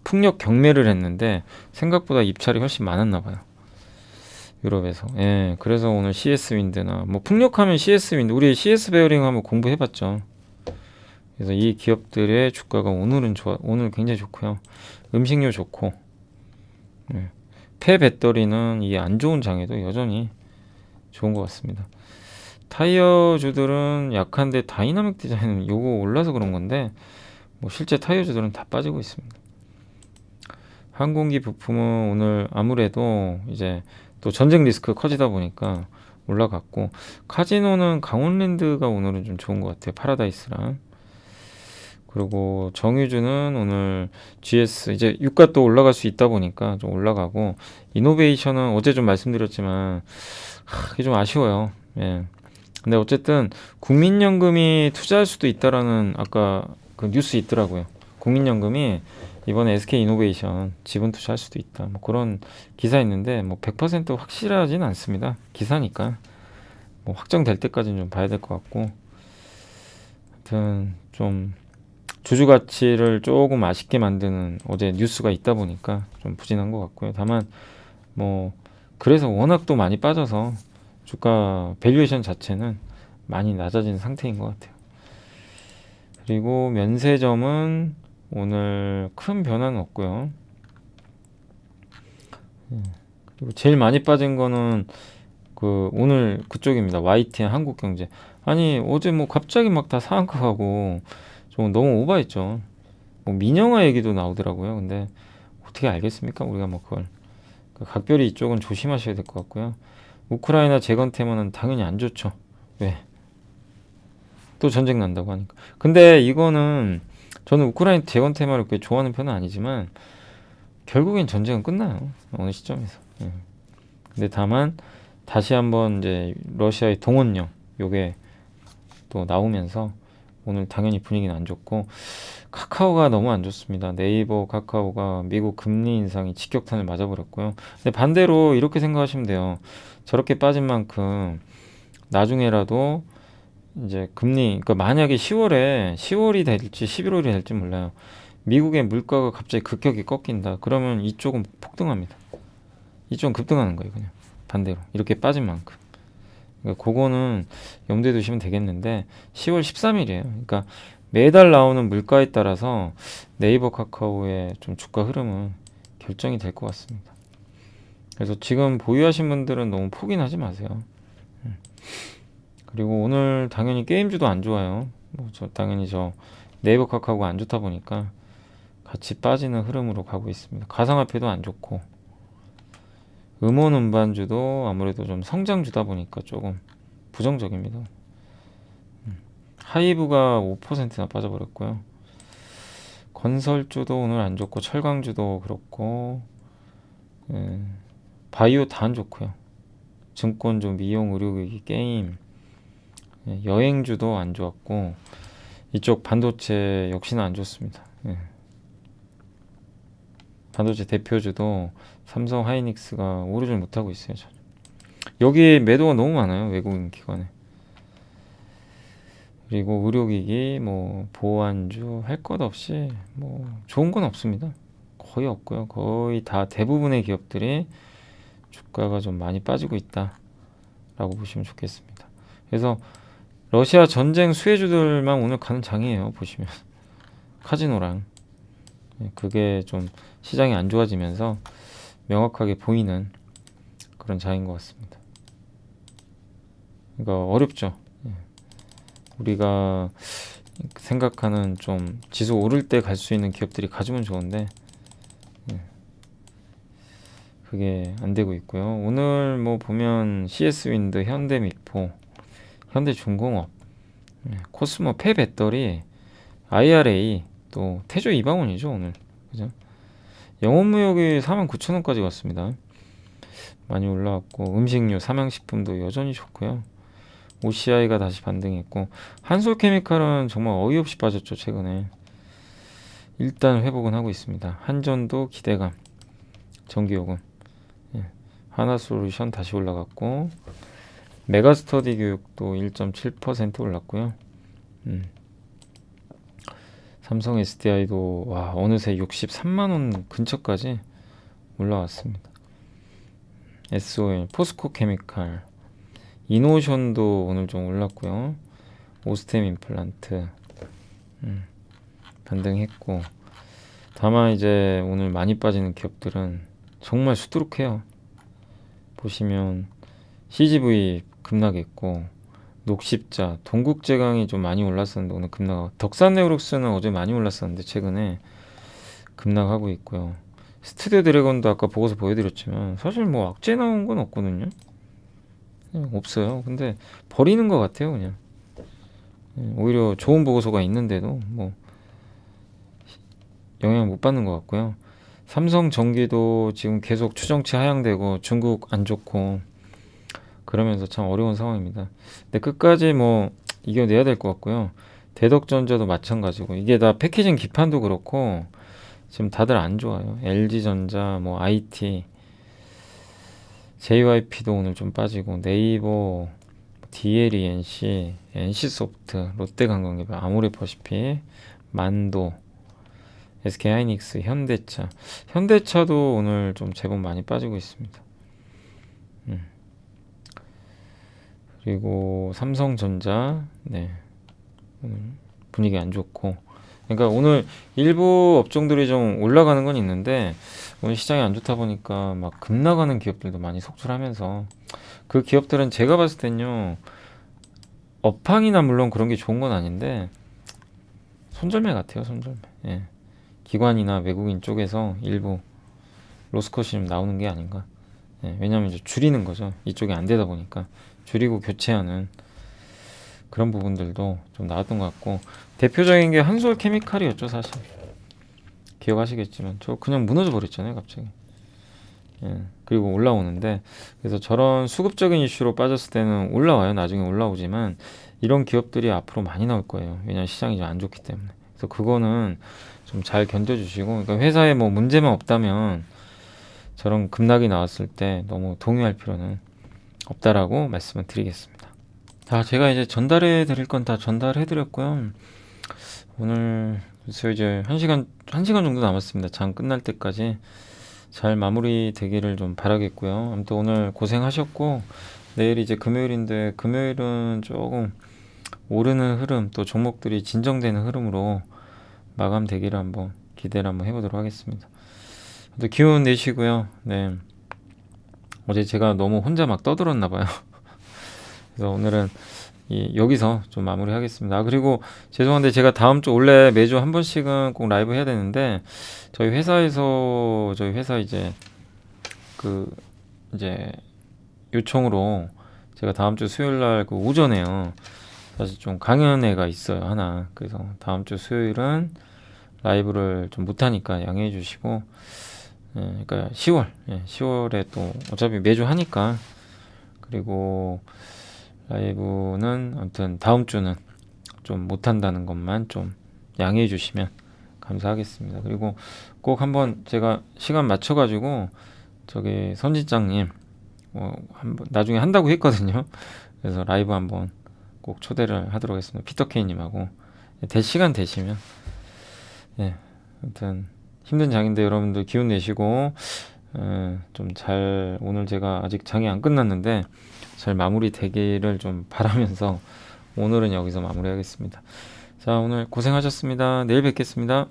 풍력 경매를 했는데 생각보다 입찰이 훨씬 많았나 봐요. 유럽에서. 예, 그래서 오늘 CS 윈드나 뭐 풍력하면 CS 윈드, 우리 CS 베어링 한번 공부해봤죠. 그래서 이 기업들의 주가가 오늘은 오늘 굉장히 좋고요. 음식료 좋고, 예, 폐 배터리는 이 안 좋은 장에도 여전히 좋은 것 같습니다. 타이어주들은 약한데 다이나믹 디자인은 요거 올라서 그런 건데 뭐 실제 타이어주들은 다 빠지고 있습니다. 항공기 부품은 오늘 아무래도 이제 또 전쟁 리스크 커지다 보니까 올라갔고 카지노는 강원랜드가 오늘은 좀 좋은 것 같아요. 파라다이스랑. 그리고 정유주는 오늘 GS 이제 유가 또 올라갈 수 있다 보니까 좀 올라가고 이노베이션은 어제 좀 말씀드렸지만 이게 좀 아쉬워요. 예. 근데 어쨌든 국민연금이 투자할 수도 있다라는 아까 그 뉴스 있더라고요. 국민연금이 이번에 SK이노베이션 지분 투자할 수도 있다. 뭐 그런 기사 있는데 뭐 100% 확실하진 않습니다. 기사니까 뭐 확정될 때까지는 좀 봐야 될 것 같고, 하여튼 좀 주주 가치를 조금 아쉽게 만드는 어제 뉴스가 있다 보니까 좀 부진한 것 같고요. 다만 뭐 그래서 워낙 또 많이 빠져서 주가 밸류에이션 자체는 많이 낮아진 상태인 것 같아요. 그리고 면세점은 오늘 큰 변화는 없고요. 그리고 제일 많이 빠진 거는 그 오늘 그쪽입니다. YTN 한국경제. 아니 어제 뭐 갑자기 막 다 상한가 가고 좀 너무 오버했죠. 뭐 민영화 얘기도 나오더라고요. 근데 어떻게 알겠습니까? 우리가 뭐 그걸 각별히 이쪽은 조심하셔야 될 것 같고요. 우크라이나 재건 테마는 당연히 안 좋죠. 왜? 또 전쟁 난다고 하니까. 근데 이거는 저는 우크라이나 재건 테마를 그렇게 좋아하는 편은 아니지만 결국엔 전쟁은 끝나요. 어느 시점에서. 예. 근데 다만 다시 한번 이제 러시아의 동원령 요게 또 나오면서 오늘 당연히 분위기는 안 좋고 카카오가 너무 안 좋습니다. 네이버 카카오가 미국 금리 인상이 직격탄을 맞아버렸고요. 근데 반대로 이렇게 생각하시면 돼요. 저렇게 빠진 만큼 나중에라도 이제 금리, 그러니까 만약에 10월이 될지 11월이 될지 몰라요. 미국의 물가가 갑자기 급격히 꺾인다. 그러면 이쪽은 폭등합니다. 이쪽은 급등하는 거예요, 그냥. 반대로. 이렇게 빠진 만큼. 그러니까 그거는 염두에 두시면 되겠는데 10월 13일이에요. 그러니까 매달 나오는 물가에 따라서 네이버 카카오의 좀 주가 흐름은 결정이 될 것 같습니다. 그래서 지금 보유하신 분들은 너무 포기하지 마세요. 그리고 오늘 당연히 게임주도 안 좋아요. 뭐 당연히 저 네이버 카카오가 안 좋다 보니까 같이 빠지는 흐름으로 가고 있습니다. 가상화폐도 안 좋고 음원 음반주도 아무래도 좀 성장주다 보니까 조금 부정적입니다. 하이브가 5%나 빠져버렸고요. 건설주도 오늘 안 좋고 철강주도 그렇고, 바이오 다 안 좋고요. 증권주, 미용, 의료기기, 게임, 여행주도 안 좋았고 이쪽 반도체 역시나 안 좋습니다. 반도체 대표주도 삼성 하이닉스가 오르질 못하고 있어요. 저는. 여기 매도가 너무 많아요. 외국인 기관에. 그리고 의료기기, 뭐 보안주 할 것 없이 뭐 좋은 건 없습니다. 거의 없고요. 거의 다 대부분의 기업들이 주가가 좀 많이 빠지고 있다라고 보시면 좋겠습니다. 그래서 러시아 전쟁 수혜주들만 오늘 가는 장이에요. 보시면 카지노랑 그게 좀 시장이 안 좋아지면서 명확하게 보이는 그런 장인 것 같습니다. 그러니까 어렵죠. 우리가 생각하는 좀 지수 오를 때 갈 수 있는 기업들이 가지면 좋은데 그게 안 되고 있고요. 오늘 뭐 보면 CS윈드, 현대미포, 현대중공업, 코스모, 폐배터리, IRA, 또 태조 이방원이죠 오늘. 그죠? 영업무역이 49,000원까지 갔습니다. 많이 올라왔고 음식료, 삼양식품도 여전히 좋고요. OCI가 다시 반등했고 한솔케미칼은 정말 어이없이 빠졌죠 최근에. 일단 회복은 하고 있습니다. 한전도 기대감, 전기요금 하나솔루션 다시 올라갔고, 메가스터디 교육도 1.7% 올랐고요. 삼성 SDI도 와 어느새 63만원 근처까지 올라왔습니다. SOL, 포스코 케미칼, 이노션도 오늘 좀 올랐고요. 오스템 임플란트 반등했고, 다만 이제 오늘 많이 빠지는 기업들은 정말 수두룩해요. 보시면 CGV 급락했고, 녹십자, 동국제강이 좀 많이 올랐었는데 오늘 급락. 덕산네오록스는 어제 많이 올랐었는데 최근에 급락하고 있고요. 스튜디오 드래곤도 아까 보고서 보여드렸지만 사실 뭐 악재 나온 건 없거든요. 없어요. 근데 버리는 것 같아요, 그냥. 오히려 좋은 보고서가 있는데도 뭐 영향 못 받는 것 같고요. 삼성전기도 지금 계속 추정치 하향되고 중국 안 좋고 그러면서 참 어려운 상황입니다. 근데 끝까지 뭐 이겨내야 될 것 같고요. 대덕전자도 마찬가지고, 이게 다 패키징 기판도 그렇고 지금 다들 안 좋아요. LG전자, 뭐 IT, JYP도 오늘 좀 빠지고, 네이버, DLENC, NC소프트, 롯데관광개발, 아모레퍼시픽, 만도, SK하이닉스, 현대차. 현대차도 오늘 좀 제법 많이 빠지고 있습니다. 그리고 삼성전자, 네, 오늘 분위기 안 좋고. 그러니까 오늘 일부 업종들이 좀 올라가는 건 있는데 오늘 시장이 안 좋다 보니까 막 급락하는 기업들도 많이 속출하면서, 그 기업들은 제가 봤을 땐요, 업황이나 물론 그런 게 좋은 건 아닌데 손절매 같아요, 손절매. 예. 기관이나 외국인 쪽에서 일부 로스컷이 좀 나오는 게 아닌가. 예. 왜냐하면 이제 줄이는 거죠. 이쪽이 안 되다 보니까 줄이고 교체하는 그런 부분들도 좀 나왔던 것 같고, 대표적인 게 한솔 케미칼이었죠, 사실. 기억하시겠지만 저 그냥 무너져 버렸잖아요, 갑자기. 예. 그리고 올라오는데, 그래서 저런 수급적인 이슈로 빠졌을 때는 올라와요. 나중에 올라오지만 이런 기업들이 앞으로 많이 나올 거예요. 왜냐하면 시장이 좀 안 좋기 때문에. 그래서 그거는 좀 잘 견뎌주시고, 그러니까 회사에 뭐 문제만 없다면 저런 급락이 나왔을 때 너무 동요할 필요는 없다라고 말씀을 드리겠습니다. 자, 제가 이제 전달해 드릴 건 다 전달해 드렸고요. 오늘 글쎄요, 이제 1시간 정도 남았습니다. 장 끝날 때까지 잘 마무리 되기를 좀 바라겠고요. 아무튼 오늘 고생하셨고, 내일 이제 금요일인데 금요일은 조금 오르는 흐름, 또 종목들이 진정되는 흐름으로 마감되기를 한번 기대를 한번 해보도록 하겠습니다. 또 기운 내시고요. 네. 어제 제가 너무 혼자 막 떠들었나 봐요. 그래서 오늘은 여기서 좀 마무리하겠습니다. 그리고 죄송한데 제가 다음 주 원래 매주 한 번씩은 꼭 라이브 해야 되는데, 저희 회사 이제 이제 요청으로 제가 다음 주 수요일 날 그 오전에요. 사실 좀 강연회가 있어요, 하나. 그래서 다음 주 수요일은 라이브를 좀 못하니까 양해해 주시고, 그러니까 10월에 또 어차피 매주 하니까, 그리고 라이브는 아무튼 다음 주는 좀 못한다는 것만 좀 양해해 주시면 감사하겠습니다. 그리고 꼭 한번 제가 시간 맞춰가지고 저기 선진장님 한번 나중에 한다고 했거든요. 그래서 라이브 한번 꼭 초대를 하도록 하겠습니다. 피터케이님하고 시간 되시면. 예, 아무튼 힘든 장인데 여러분들 기운 내시고 좀 잘, 오늘 제가 아직 장이 안 끝났는데 잘 마무리 되기를 좀 바라면서 오늘은 여기서 마무리하겠습니다. 자, 오늘 고생하셨습니다. 내일 뵙겠습니다.